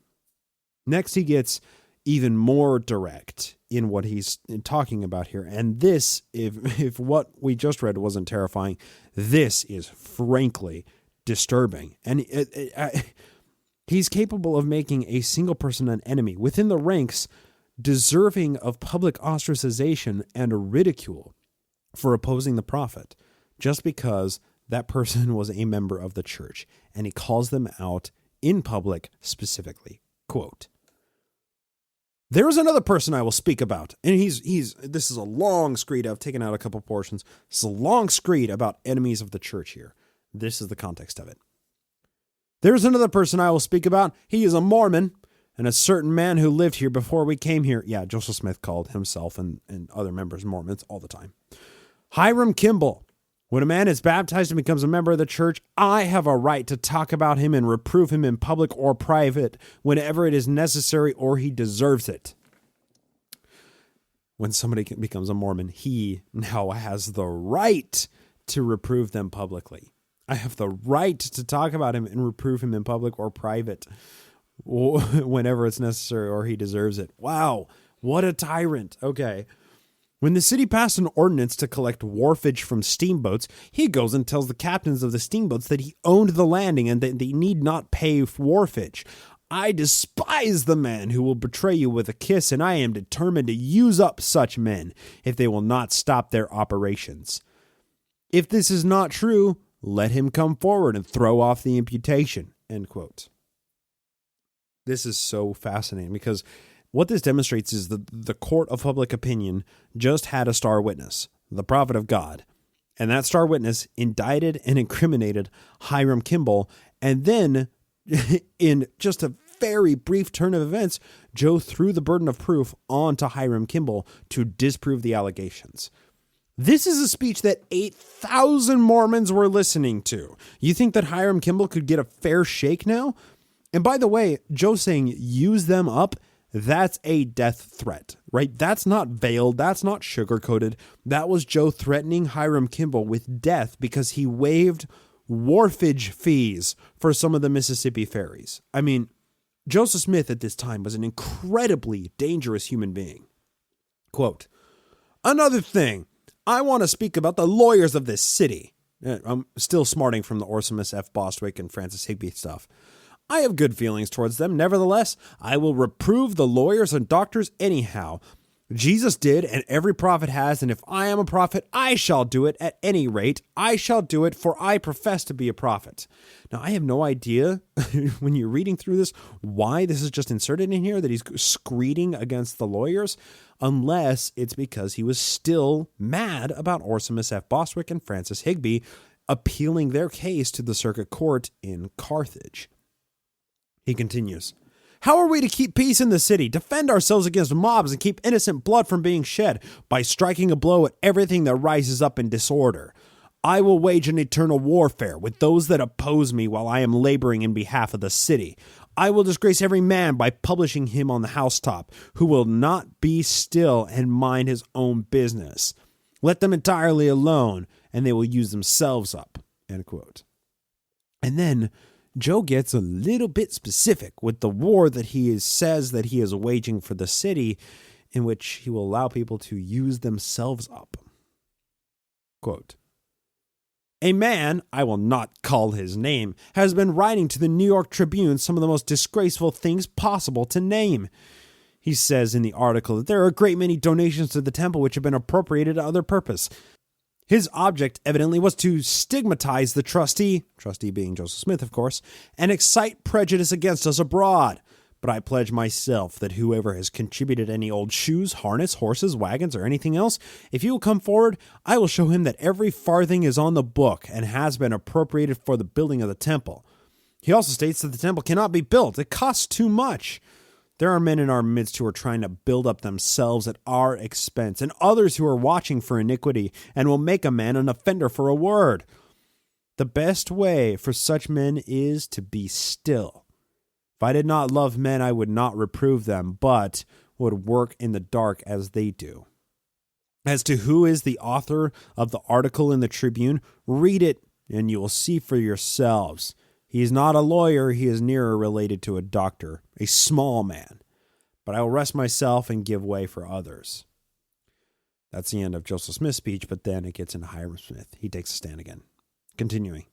Next, he gets even more direct in what he's talking about here. And this, if what we just read wasn't terrifying, this is frankly disturbing. And he's capable of making a single person an enemy within the ranks, deserving of public ostracization and ridicule for opposing the prophet, just because that person was a member of the church. And he calls them out in public specifically. Quote, "There is another person I will speak about," and this is a long screed. I've taken out a couple portions. It's a long screed about enemies of the church here. This is the context of it. "There is another person I will speak about. He is a Mormon, and a certain man who lived here before we came here." Yeah, Joseph Smith called himself and other members Mormons all the time. "Hiram Kimball. When a man is baptized and becomes a member of the church, I have a right to talk about him and reprove him in public or private whenever it is necessary or he deserves it." When somebody becomes a Mormon, he now has the right to reprove them publicly. I have the right to talk about him and reprove him in public or private whenever it's necessary or he deserves it. Wow, what a tyrant. Okay. "When the city passed an ordinance to collect wharfage from steamboats, he goes and tells the captains of the steamboats that he owned the landing and that they need not pay wharfage. I despise the man who will betray you with a kiss, and I am determined to use up such men if they will not stop their operations. If this is not true, let him come forward and throw off the imputation," end quote. This is so fascinating because what this demonstrates is that the court of public opinion just had a star witness, the prophet of God. And that star witness indicted and incriminated Hiram Kimball. And then, in just a very brief turn of events, Joe threw the burden of proof onto Hiram Kimball to disprove the allegations. This is a speech that 8,000 Mormons were listening to. You think that Hiram Kimball could get a fair shake now? And by the way, Joe saying use them up, that's a death threat, right? That's not veiled. That's not sugarcoated. That was Joe threatening Hiram Kimball with death because he waived wharfage fees for some of the Mississippi ferries. I mean, Joseph Smith at this time was an incredibly dangerous human being. Quote, "Another thing, I want to speak about the lawyers of this city." I'm still smarting from the Orsimus F. Bostwick and Francis Higby stuff. "I have good feelings towards them. Nevertheless, I will reprove the lawyers and doctors anyhow. Jesus did, and every prophet has, and if I am a prophet, I shall do it. At any rate, I shall do it, for I profess to be a prophet." Now, I have no idea, when you're reading through this, why this is just inserted in here, that he's screeding against the lawyers, unless it's because he was still mad about Orsimus F. Bostwick and Francis Higby appealing their case to the circuit court in Carthage. He continues, "How are we to keep peace in the city, defend ourselves against mobs, and keep innocent blood from being shed? By striking a blow at everything that rises up in disorder. I will wage an eternal warfare with those that oppose me while I am laboring in behalf of the city. I will disgrace every man by publishing him on the housetop, who will not be still and mind his own business. Let them entirely alone, and they will use themselves up." End quote. And then Joe gets a little bit specific with the war that says that he is waging for the city, in which he will allow people to use themselves up. Quote, "A man, I will not call his name, has been writing to the New York Tribune some of the most disgraceful things possible to name. He says in the article that there are a great many donations to the temple which have been appropriated to other purpose. His object evidently was to stigmatize the trustee being Joseph Smith, of course, and excite prejudice against us abroad. But I pledge myself that whoever has contributed any old shoes, harness, horses, wagons, or anything else, if he will come forward, I will show him that every farthing is on the book and has been appropriated for the building of the temple. He also states that the temple cannot be built. It costs too much. There are men in our midst who are trying to build up themselves at our expense, and others who are watching for iniquity and will make a man an offender for a word. The best way for such men is to be still. If I did not love men, I would not reprove them, but would work in the dark as they do. As to who is the author of the article in the Tribune, read it, and you will see for yourselves. He is not a lawyer, he is nearer related to a doctor, a small man. But I will rest myself and give way for others." That's the end of Joseph Smith's speech, but then it gets into Hiram Smith. He takes a stand again. Continuing.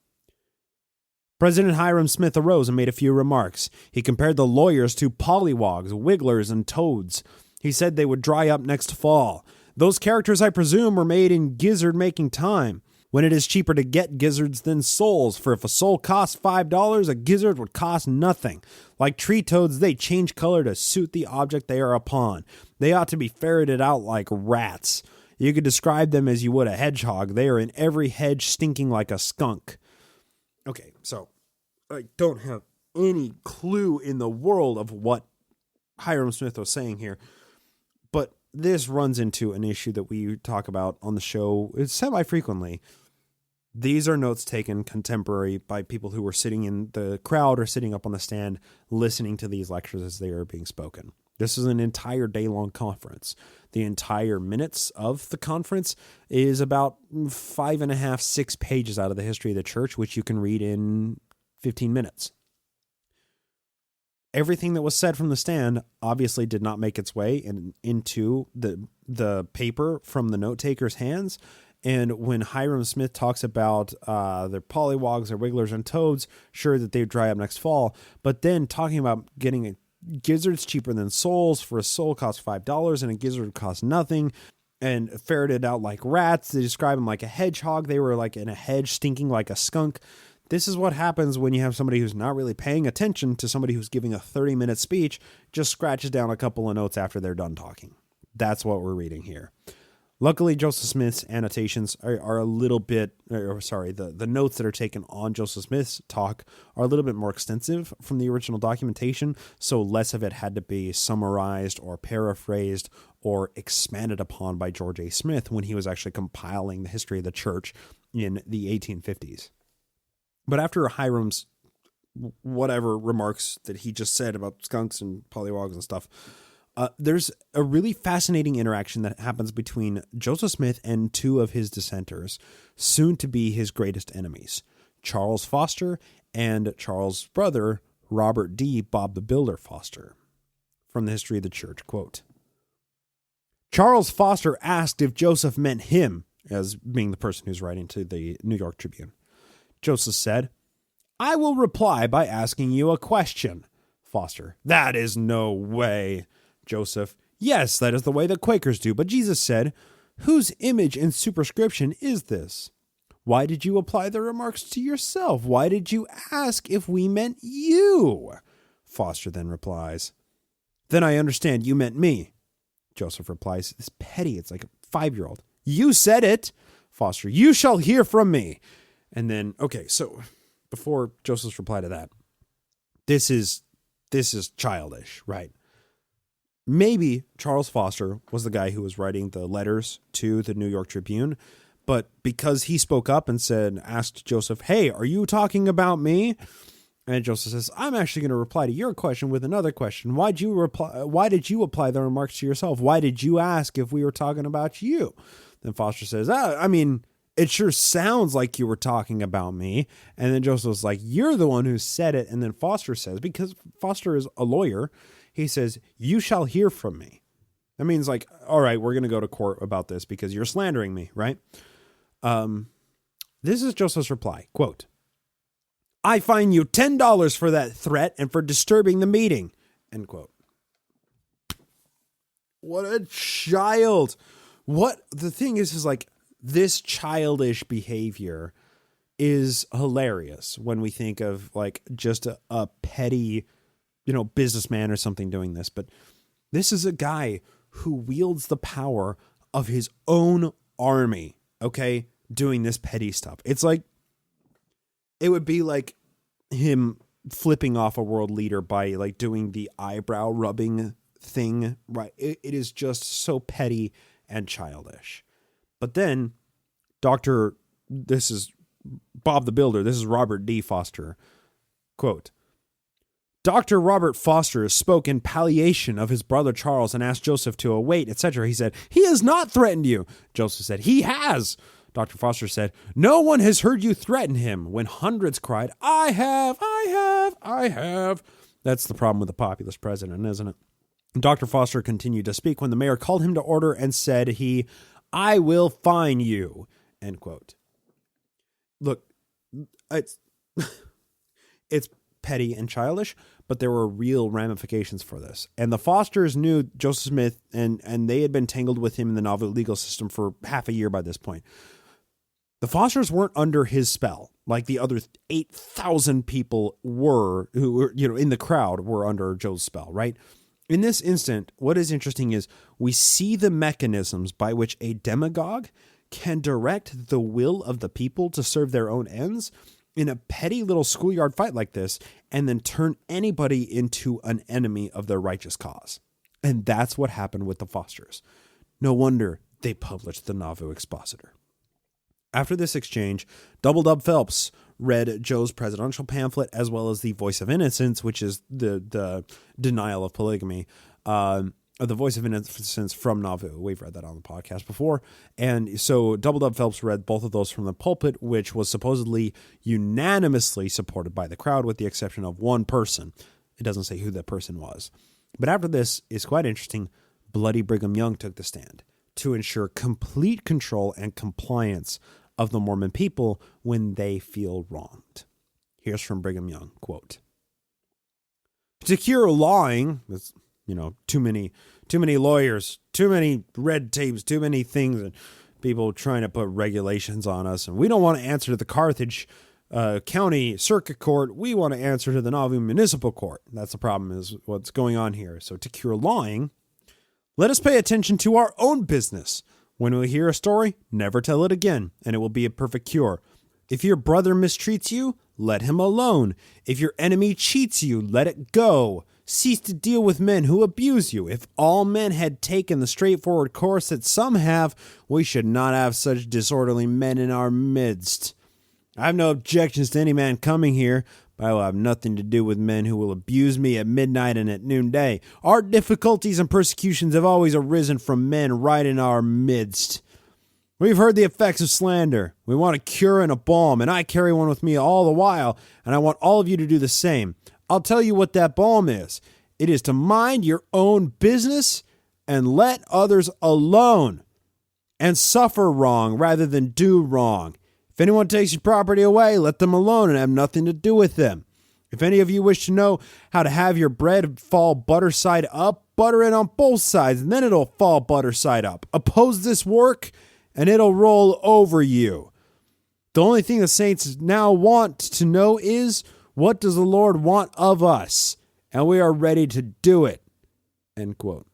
"President Hiram Smith arose and made a few remarks. He compared the lawyers to pollywogs, wigglers, and toads. He said they would dry up next fall. Those characters, I presume, were made in gizzard-making time, when it is cheaper to get gizzards than souls, for if a soul costs $5, a gizzard would cost nothing. Like tree toads, they change color to suit the object they are upon. They ought to be ferreted out like rats. You could describe them as you would a hedgehog. They are in every hedge stinking like a skunk." Okay, so I don't have any clue in the world of what Hiram Smith was saying here, but this runs into an issue that we talk about on the show semi-frequently. These are notes taken contemporary by people who were sitting in the crowd or sitting up on the stand listening to these lectures as they are being spoken. This is an entire day-long conference. The entire minutes of the conference is about 5.5, 6 pages out of the history of the church, which you can read in 15 minutes. Everything that was said from the stand obviously did not make its way into the paper from the note-taker's hands. And when Hiram Smith talks about their pollywogs or wigglers and toads, sure that they dry up next fall. But then talking about getting gizzards cheaper than souls, for a soul costs $5 and a gizzard costs nothing, and ferreted out like rats. They describe them like a hedgehog. They were like in a hedge stinking like a skunk. This is what happens when you have somebody who's not really paying attention to somebody who's giving a 30-minute speech, just scratches down a couple of notes after they're done talking. That's what we're reading here. Luckily, Joseph Smith's annotations are a little bit, the notes that are taken on Joseph Smith's talk are a little bit more extensive from the original documentation, so less of it had to be summarized or paraphrased or expanded upon by George A. Smith when he was actually compiling the history of the church in the 1850s. But after Hiram's whatever remarks that he just said about skunks and pollywogs and stuff, there's a really fascinating interaction that happens between Joseph Smith and two of his dissenters, soon to be his greatest enemies, Charles Foster and Charles' brother, Robert D. Bob the Builder Foster. From the History of the Church, quote, Charles Foster asked if Joseph meant him, as being the person who's writing to the New York Tribune. Joseph said, I will reply by asking you a question. Foster, that is no way. Joseph, yes, that is the way the Quakers do. But Jesus said, whose image and superscription is this? Why did you apply the remarks to yourself? Why did you ask if we meant you? Foster then replies, then I understand you meant me. Joseph replies, it's petty. It's like a 5-year-old. You said it. Foster, you shall hear from me. And then, okay, so before Joseph's reply to that, this is childish, right? Maybe Charles Foster was the guy who was writing the letters to the New York Tribune, but because he spoke up and asked Joseph, hey, are you talking about me? And Joseph says, I'm actually going to reply to your question with another question. Why did you apply the remarks to yourself? Why did you ask if we were talking about you? Then Foster says, it sure sounds like you were talking about me. And then Joseph's like, you're the one who said it. And then Foster says, because Foster is a lawyer, he says, you shall hear from me. That means like, all right, we're going to go to court about this because you're slandering me, right? This is Joseph's reply, quote, I fine you $10 for that threat and for disturbing the meeting, end quote. What a child. What the thing is like this childish behavior is hilarious when we think of like just a petty, businessman or something doing this. But this is a guy who wields the power of his own army, okay, doing this petty stuff. It's like, it would be like him flipping off a world leader by like doing the eyebrow rubbing thing, right? It is just so petty and childish. But then this is Bob the Builder. This is Robert D. Foster. Quote, Dr. Robert Foster spoke in palliation of his brother Charles and asked Joseph to await, etc. He said, he has not threatened you. Joseph said, he has. Dr. Foster said, no one has heard you threaten him, when hundreds cried, I have. That's the problem with the populist president, isn't it? Dr. Foster continued to speak when the mayor called him to order and said I will fine you, end quote. Look, it's petty and childish, but there were real ramifications for this. And the Fosters knew Joseph Smith, and they had been tangled with him in the Nauvoo legal system for half a year by this point. The Fosters weren't under his spell like the other 8,000 people were who were, in the crowd were under Joe's spell, right? In this instant, what is interesting is we see the mechanisms by which a demagogue can direct the will of the people to serve their own ends in a petty little schoolyard fight like this, and then turn anybody into an enemy of their righteous cause. And that's what happened with the Fosters. No wonder they published the Nauvoo Expositor. After this exchange, Double Dub Phelps read Joe's presidential pamphlet as well as the Voice of Innocence, which is the denial of polygamy, the Voice of Innocence from Nauvoo. We've read that on the podcast before. And so Double Dub Phelps read both of those from the pulpit, which was supposedly unanimously supported by the crowd with the exception of one person. It doesn't say who that person was. But after this is quite interesting. Bloody Brigham Young took the stand to ensure complete control and compliance of the Mormon people when they feel wronged. Here's from Brigham Young, quote, to cure lying, too many lawyers, too many red tapes, too many things, and people trying to put regulations on us, and we don't want to answer to the Carthage County Circuit Court. We want to answer to the Nauvoo Municipal Court. That's the problem, is what's going on here. So to cure lying, let us pay attention to our own business. When we hear a story, never tell it again, and it will be a perfect cure. If your brother mistreats you, let him alone. If your enemy cheats you, let it go. Cease to deal with men who abuse you. If all men had taken the straightforward course that some have, we should not have such disorderly men in our midst. I have no objections to any man coming here, but I will have nothing to do with men who will abuse me at midnight and at noonday. Our difficulties and persecutions have always arisen from men right in our midst. We've heard the effects of slander. We want a cure and a balm, and I carry one with me all the while, and I want all of you to do the same. I'll tell you what that balm is. It is to mind your own business and let others alone, and suffer wrong rather than do wrong. If anyone takes your property away, let them alone and have nothing to do with them. If any of you wish to know how to have your bread fall butter side up, butter it on both sides, and then it'll fall butter side up. Oppose this work, and it'll roll over you. The only thing the saints now want to know is, what does the Lord want of us? And we are ready to do it. End quote.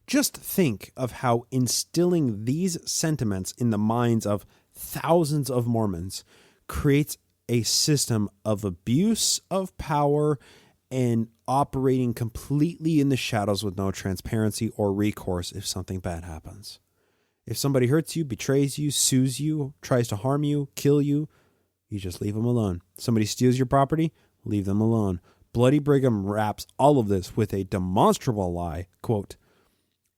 Just think of how instilling these sentiments in the minds of thousands of Mormons creates a system of abuse of power and operating completely in the shadows with no transparency or recourse if something bad happens. If somebody hurts you, betrays you, sues you, tries to harm you, kill you, you just leave them alone. Somebody steals your property, leave them alone. Bloody Brigham wraps all of this with a demonstrable lie. Quote,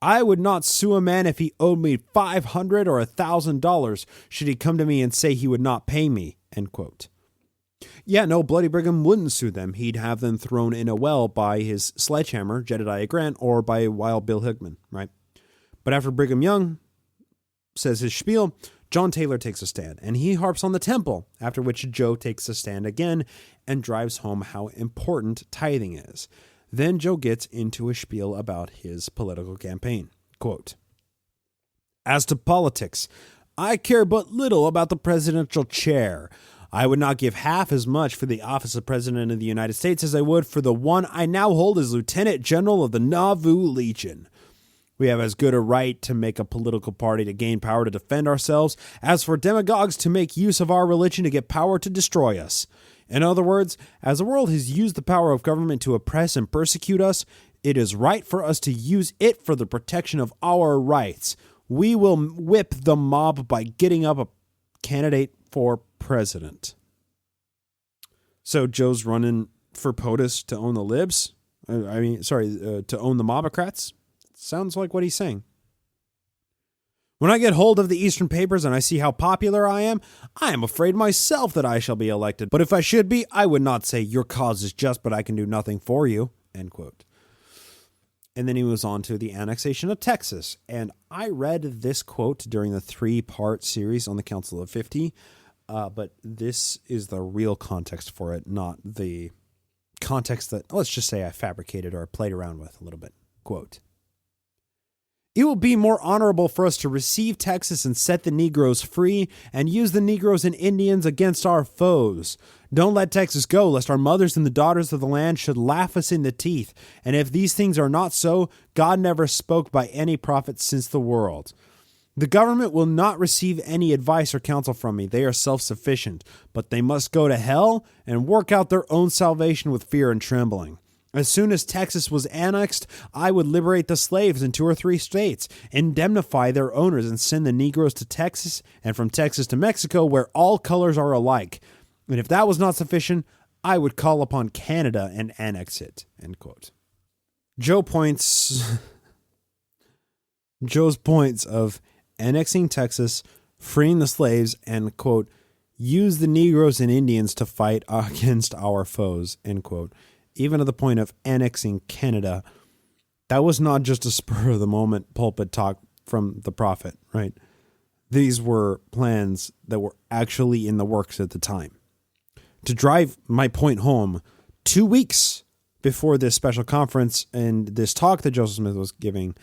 I would not sue a man if he owed me $500 or $1,000 should he come to me and say he would not pay me, end quote. Yeah, no, Bloody Brigham wouldn't sue them. He'd have them thrown in a well by his sledgehammer, Jedediah Grant, or by Wild Bill Hickman, right? But after Brigham Young says his spiel, John Taylor takes a stand, and he harps on the temple, after which Joe takes a stand again and drives home how important tithing is. Then Joe gets into a spiel about his political campaign. Quote, as to politics, I care but little about the presidential chair. I would not give half as much for the office of President of the United States as I would for the one I now hold as Lieutenant General of the Nauvoo Legion. We have as good a right to make a political party to gain power to defend ourselves as for demagogues to make use of our religion to get power to destroy us. In other words, as the world has used the power of government to oppress and persecute us, it is right for us to use it for the protection of our rights. We will whip the mob by getting up a candidate for president. So Joe's running for POTUS to own the libs? To own the mobocrats? Sounds like what he's saying. When I get hold of the Eastern papers and I see how popular I am afraid myself that I shall be elected. But if I should be, I would not say your cause is just, but I can do nothing for you. End quote. And then he moves on to the annexation of Texas. And I read this quote during the 3-part series on the Council of 50. But this is the real context for it, not the context that, let's just say, I fabricated or played around with a little bit. Quote, it will be more honorable for us to receive Texas and set the Negroes free and use the Negroes and Indians against our foes. Don't let Texas go, lest our mothers and the daughters of the land should laugh us in the teeth. And if these things are not so, God never spoke by any prophet since the world. The government will not receive any advice or counsel from me. They are self-sufficient, but they must go to hell and work out their own salvation with fear and trembling. As soon as Texas was annexed, I would liberate the slaves in 2 or 3 states, indemnify their owners, and send the Negroes to Texas and from Texas to Mexico, where all colors are alike. And if that was not sufficient, I would call upon Canada and annex it. End quote. Joe's points of annexing Texas, freeing the slaves, and, quote, use the Negroes and Indians to fight against our foes, end quote. Even to the point of annexing Canada, that was not just a spur of the moment pulpit talk from the prophet, right? These were plans that were actually in the works at the time. To drive my point home, 2 weeks before this special conference and this talk that Joseph Smith was giving,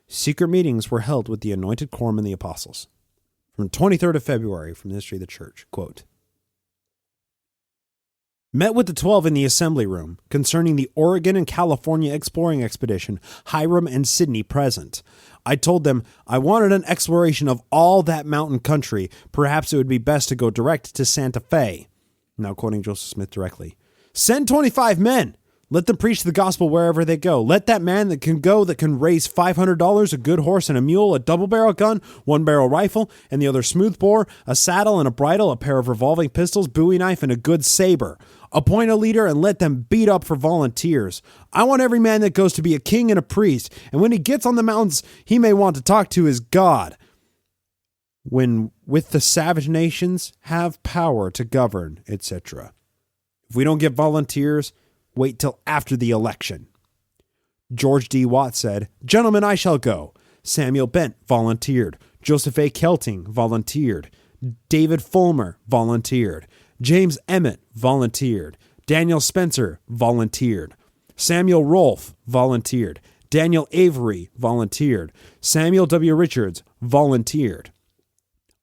secret meetings were held with the anointed quorum and the apostles. From 23rd of February, from the history of the church, quote, met with the 12 in the assembly room concerning the Oregon and California exploring expedition, Hiram and Sidney present. I told them I wanted an exploration of all that mountain country. Perhaps it would be best to go direct to Santa Fe. Now quoting Joseph Smith directly. Send 25 men. Let them preach the gospel wherever they go. Let that man that can raise $500, a good horse and a mule, a double-barrel gun, one-barrel rifle, and the other smoothbore, a saddle and a bridle, a pair of revolving pistols, bowie knife, and a good saber. Appoint a leader and let them beat up for volunteers. I want every man that goes to be a king and a priest, and when he gets on the mountains, he may want to talk to his God. When with the savage nations have power to govern, etc. If we don't get volunteers, wait till after the election. George D. Watt said, "Gentlemen, I shall go." Samuel Bent volunteered. Joseph A. Kelting volunteered. David Fulmer volunteered. James Emmett volunteered. Daniel Spencer volunteered. Samuel Rolfe volunteered. Daniel Avery volunteered. Samuel W. Richards volunteered.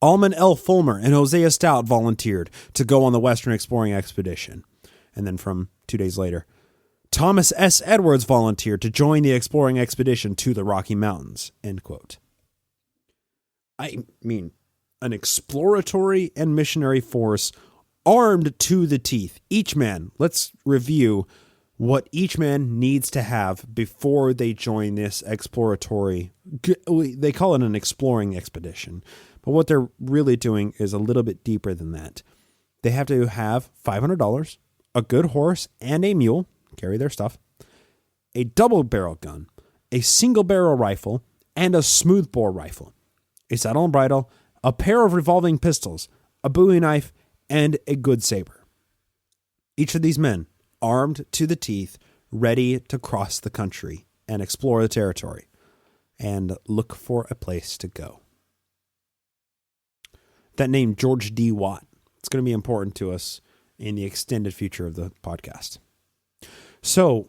Alman L. Fulmer and Hosea Stout volunteered to go on the Western exploring expedition. And then from 2 days later, Thomas S. Edwards volunteered to join the exploring expedition to the Rocky Mountains. End quote. I mean, an exploratory and missionary force armed to the teeth. Each man, let's review what each man needs to have before they join this exploratory. They call it an exploring expedition. But what they're really doing is a little bit deeper than that. They have to have $500, a good horse and a mule, carry their stuff, a double-barrel gun, a single-barrel rifle, and a smoothbore rifle, a saddle and bridle, a pair of revolving pistols, a bowie knife, and a good saber. Each of these men, armed to the teeth, ready to cross the country and explore the territory and look for a place to go. That name, George D. Watt, it's going to be important to us in the extended future of the podcast. So,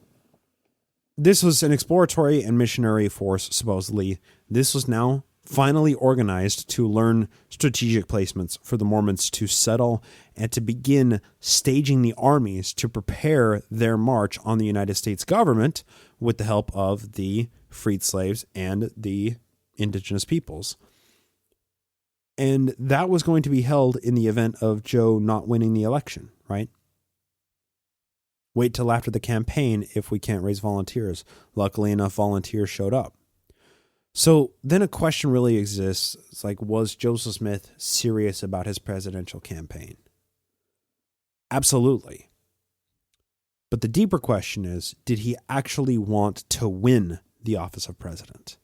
this was an exploratory and missionary force, supposedly. This was now finally organized to learn strategic placements for the Mormons to settle and to begin staging the armies to prepare their march on the United States government with the help of the freed slaves and the indigenous peoples. And that was going to be held in the event of Joe not winning the election, right? Wait till after the campaign if we can't raise volunteers. Luckily enough, volunteers showed up. So then a question really exists. It's like, was Joseph Smith serious about his presidential campaign? Absolutely. But the deeper question is, did he actually want to win the office of president?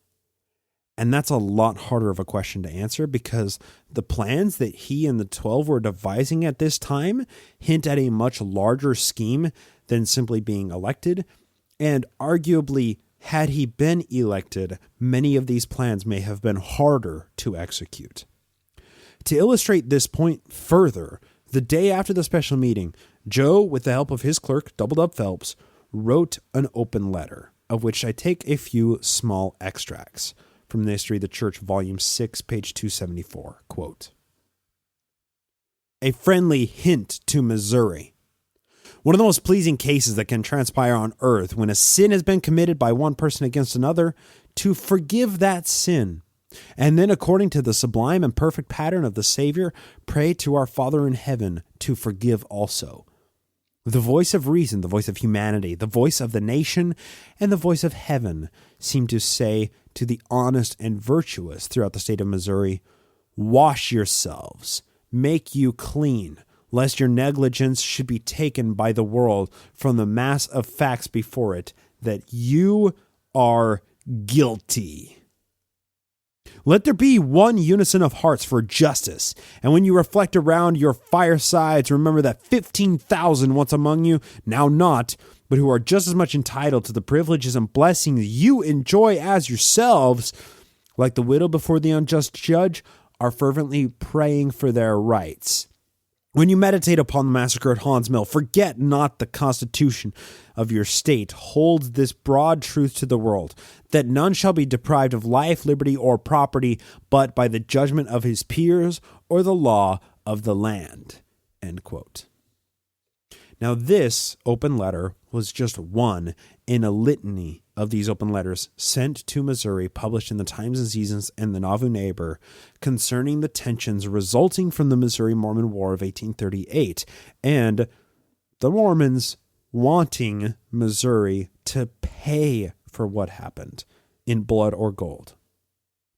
And that's a lot harder of a question to answer because the plans that he and the 12 were devising at this time hint at a much larger scheme than simply being elected. And arguably, had he been elected, many of these plans may have been harder to execute. To illustrate this point further, the day after the special meeting, Joe, with the help of his clerk, Doubled Up Phelps, wrote an open letter, of which I take a few small extracts. From the History of the Church, Volume 6, page 274, quote, "A friendly hint to Missouri. One of the most pleasing cases that can transpire on earth when a sin has been committed by one person against another, to forgive that sin, and then according to the sublime and perfect pattern of the Savior, pray to our Father in heaven to forgive also. The voice of reason, the voice of humanity, the voice of the nation, and the voice of heaven seem to say to the honest and virtuous throughout the state of Missouri, wash yourselves, make you clean, lest your negligence should be taken by the world from the mass of facts before it that you are guilty. Let there be one unison of hearts for justice, and when you reflect around your firesides, remember that 15,000 once among you, now not, but who are just as much entitled to the privileges and blessings you enjoy as yourselves, like the widow before the unjust judge, are fervently praying for their rights. When you meditate upon the massacre at Haun's Mill, forget not the constitution of your state holds this broad truth to the world, that none shall be deprived of life, liberty, or property, but by the judgment of his peers or the law of the land." End quote. Now, this open letter was just one in a litany of these open letters sent to Missouri, published in the Times and Seasons and the Nauvoo Neighbor, concerning the tensions resulting from the Missouri Mormon War of 1838. And the Mormons wanting Missouri to pay for what happened in blood or gold.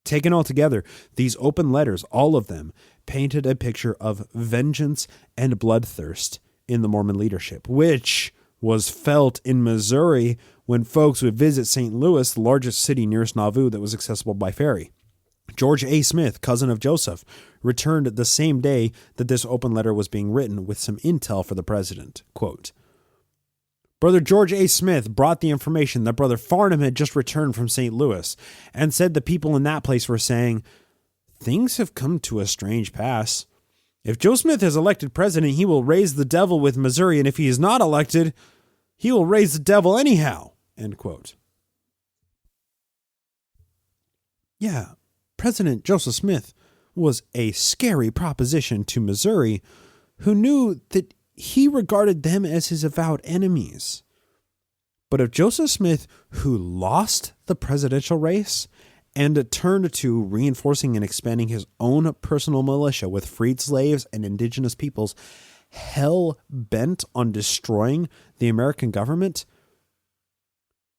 Taken all together, these open letters, all of them, painted a picture of vengeance and bloodthirst in the Mormon leadership, which was felt in Missouri when folks would visit St. Louis, the largest city nearest Nauvoo that was accessible by ferry. George A. Smith, cousin of Joseph, returned the same day that this open letter was being written with some intel for the president. Quote, Brother George A. Smith brought the information that Brother Farnham had just returned from St. Louis and said the people in that place were saying, "Things have come to a strange pass. If Joe Smith is elected president, he will raise the devil with Missouri, and if he is not elected, he will raise the devil anyhow." End quote. Yeah, President Joseph Smith was a scary proposition to Missouri, who knew that he regarded them as his avowed enemies. But if Joseph Smith, who lost the presidential race and turned to reinforcing and expanding his own personal militia with freed slaves and indigenous peoples, hell-bent on destroying the American government,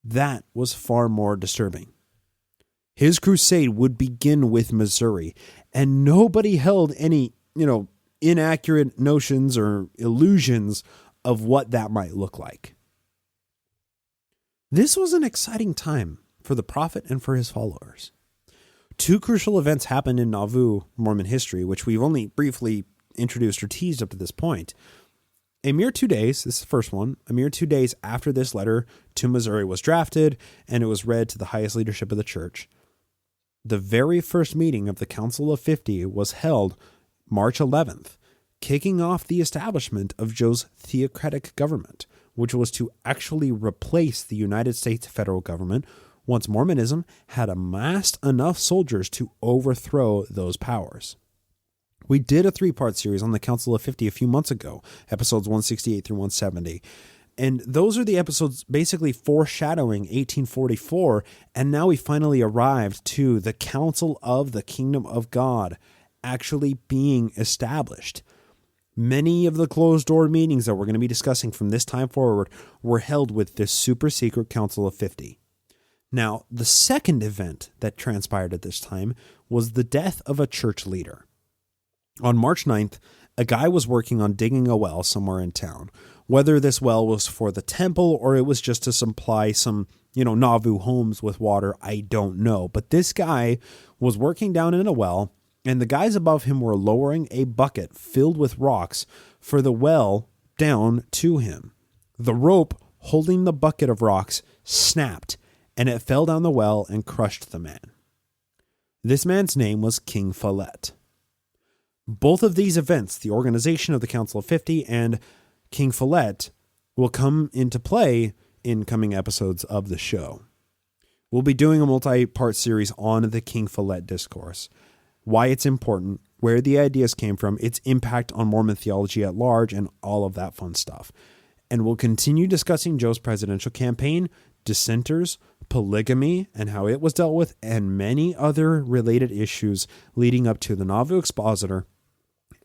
that was far more disturbing. His crusade would begin with Missouri, and nobody held any, inaccurate notions or illusions of what that might look like. This was an exciting time for the prophet and for his followers. Two crucial events happened in Nauvoo Mormon history, which we've only briefly introduced or teased up to this point. A mere 2 days, this is the first one, a mere 2 days after this letter to Missouri was drafted and it was read to the highest leadership of the church, the very first meeting of the Council of 50 was held March 11th, kicking off the establishment of Joe's theocratic government, which was to actually replace the United States federal government once Mormonism had amassed enough soldiers to overthrow those powers. We did a 3-part series on the Council of 50 a few months ago, episodes 168 through 170. And those are the episodes basically foreshadowing 1844. And now we finally arrived to the Council of the Kingdom of God actually being established. Many of the closed-door meetings that we're going to be discussing from this time forward were held with this super secret Council of 50. Now, the second event that transpired at this time was the death of a church leader. On March 9th, a guy was working on digging a well somewhere in town. Whether this well was for the temple or it was just to supply some, Nauvoo homes with water, I don't know. But this guy was working down in a well, and the guys above him were lowering a bucket filled with rocks for the well down to him. The rope holding the bucket of rocks snapped, and it fell down the well and crushed the man. This man's name was King Follett. Both of these events, the organization of the Council of 50 and King Follett, will come into play in coming episodes of the show. We'll be doing a multi-part series on the King Follett discourse, why it's important, where the ideas came from, its impact on Mormon theology at large, and all of that fun stuff. And we'll continue discussing Joe's presidential campaign, dissenters, polygamy, and how it was dealt with, and many other related issues leading up to the Nauvoo Expositor,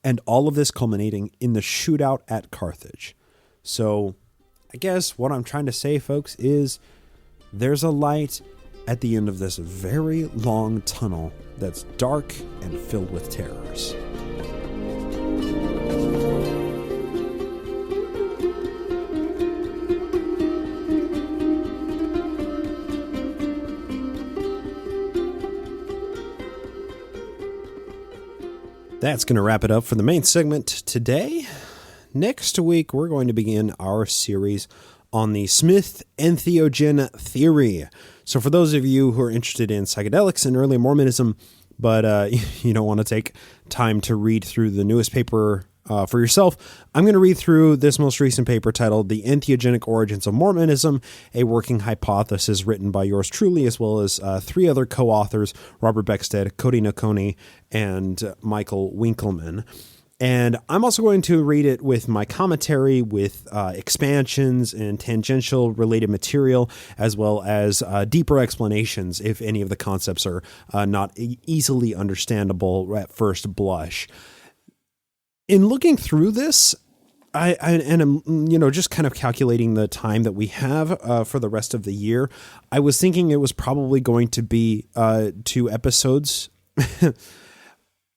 and all of this culminating in the shootout at Carthage. So I guess what I'm trying to say, folks, is there's a light at the end of this very long tunnel that's dark and filled with terrors. That's going to wrap it up for the main segment today. Next week, we're going to begin our series on the Smith entheogen theory. So for those of you who are interested in psychedelics and early Mormonism, but you don't want to take time to read through the newest paper for yourself, I'm going to read through this most recent paper titled The Entheogenic Origins of Mormonism, a Working Hypothesis, written by yours truly, as well as 3 other co-authors, Robert Beckstead, Cody Nakoni, and Michael Winkleman. And I'm also going to read it with my commentary, with expansions and tangential related material, as well as deeper explanations if any of the concepts are not easily understandable at first blush. In looking through this, I'm just kind of calculating the time that we have for the rest of the year. I was thinking it was probably going to be 2 episodes,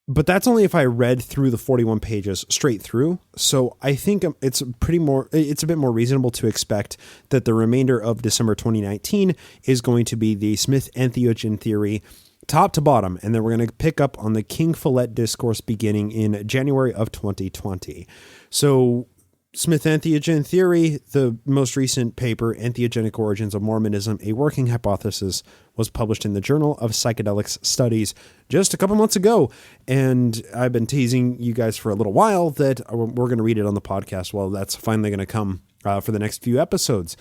but that's only if I read through the 41 pages straight through. So I think it's a bit more reasonable to expect that the remainder of December 2019 is going to be the Smith entheogen theory, top to bottom, and then we're going to pick up on the King Follett discourse beginning in January of 2020. So Smith entheogen theory, the most recent paper, Entheogenic Origins of Mormonism, a Working Hypothesis, was published in the Journal of Psychedelics Studies just a couple months ago. And I've been teasing you guys for a little while that we're going to read it on the podcast. Well, that's finally going to come for the next few episodes.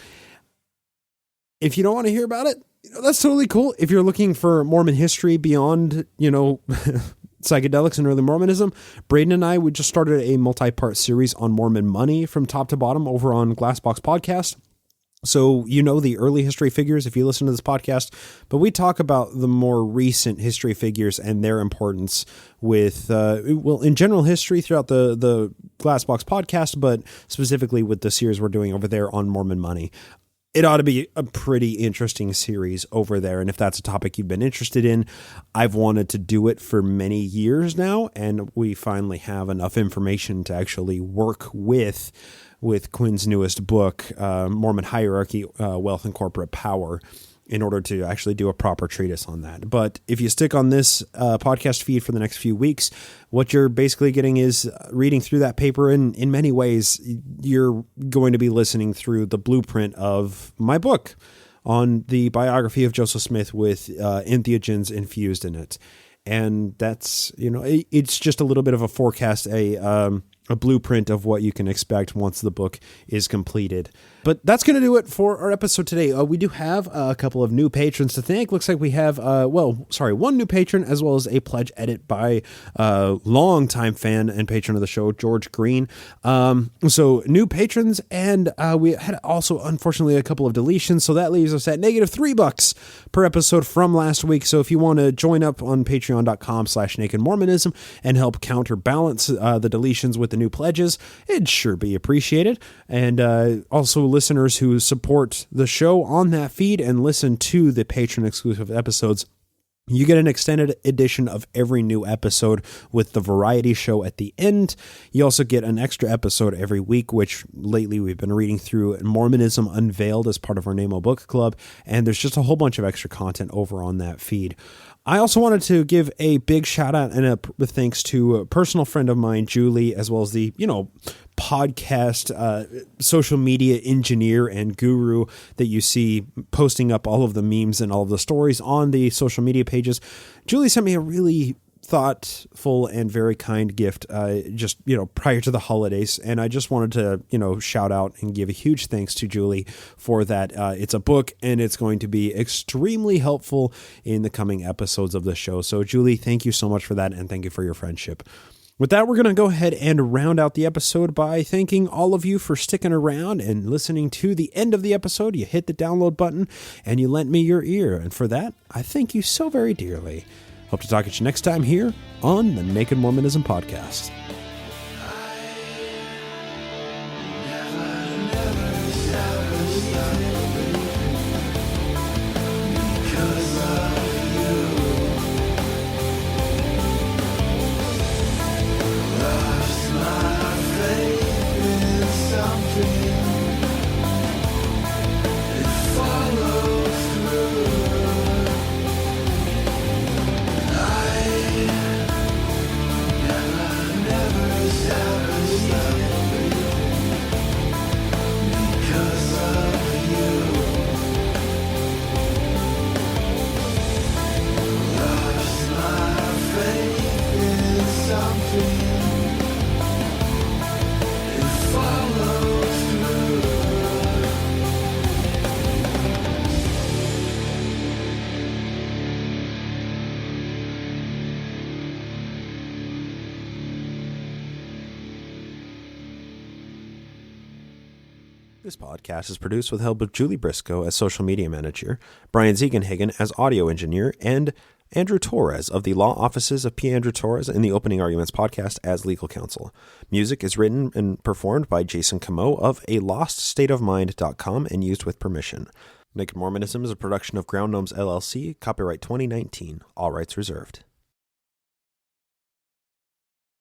If you don't want to hear about it, that's totally cool. If you're looking for Mormon history beyond, psychedelics and early Mormonism, Braden and I, we just started a multi-part series on Mormon money from top to bottom over on Glassbox Podcast. So the early history figures if you listen to this podcast, but we talk about the more recent history figures and their importance with, in general history throughout the Glassbox Podcast, but specifically with the series we're doing over there on Mormon money. It ought to be a pretty interesting series over there. And if that's a topic you've been interested in, I've wanted to do it for many years now. And we finally have enough information to actually work with Quinn's newest book, Mormon Hierarchy, Wealth and Corporate Power, in order to actually do a proper treatise on that. But if you stick on this podcast feed for the next few weeks, what you're basically getting is reading through that paper. And in many ways, you're going to be listening through the blueprint of my book on the biography of Joseph Smith with entheogens infused in it. And that's, it's just a little bit of a forecast, a blueprint of what you can expect once the book is completed. But that's going to do it for our episode today. We do have a couple of new patrons to thank. Looks like we have, one new patron as well as a pledge edit by a longtime fan and patron of the show, George Green. So new patrons, and we had also, unfortunately, a couple of deletions. So that leaves us at -$3 per episode from last week. So if you want to join up on patreon.com/Naked Mormonism and help counterbalance the deletions with the new pledges, it'd sure be appreciated. And also listeners who support the show on that feed and listen to the patron exclusive episodes, you get an extended edition of every new episode with the variety show at the end. You also get an extra episode every week, which lately we've been reading through Mormonism Unveiled as part of our NAMO Book Club. And there's just a whole bunch of extra content over on that feed. I also wanted to give a big shout out and a thanks to a personal friend of mine, Julie, as well as the, podcast, social media engineer and guru that you see posting up all of the memes and all of the stories on the social media pages. Julie sent me a really thoughtful and very kind gift just prior to the holidays, and I just wanted to shout out and give a huge thanks to Julie for that. It's a book and it's going to be extremely helpful in the coming episodes of the show. So Julie, thank you so much for that, and thank you for your friendship. With that, we're going to go ahead and round out the episode by thanking all of you for sticking around and listening to the end of the episode. You hit the download button and you lent me your ear, and for that I thank you so very dearly. Hope to talk at you next time here on the Naked Mormonism Podcast. This podcast is produced with the help of Julie Briscoe as social media manager, Brian Ziegenhagen as audio engineer, and Andrew Torres of the Law Offices of P. Andrew Torres in the Opening Arguments podcast as legal counsel. Music is written and performed by Jason Camo of aloststateofmind.com and used with permission. Naked Mormonism is a production of Ground Gnomes LLC, copyright 2019, all rights reserved.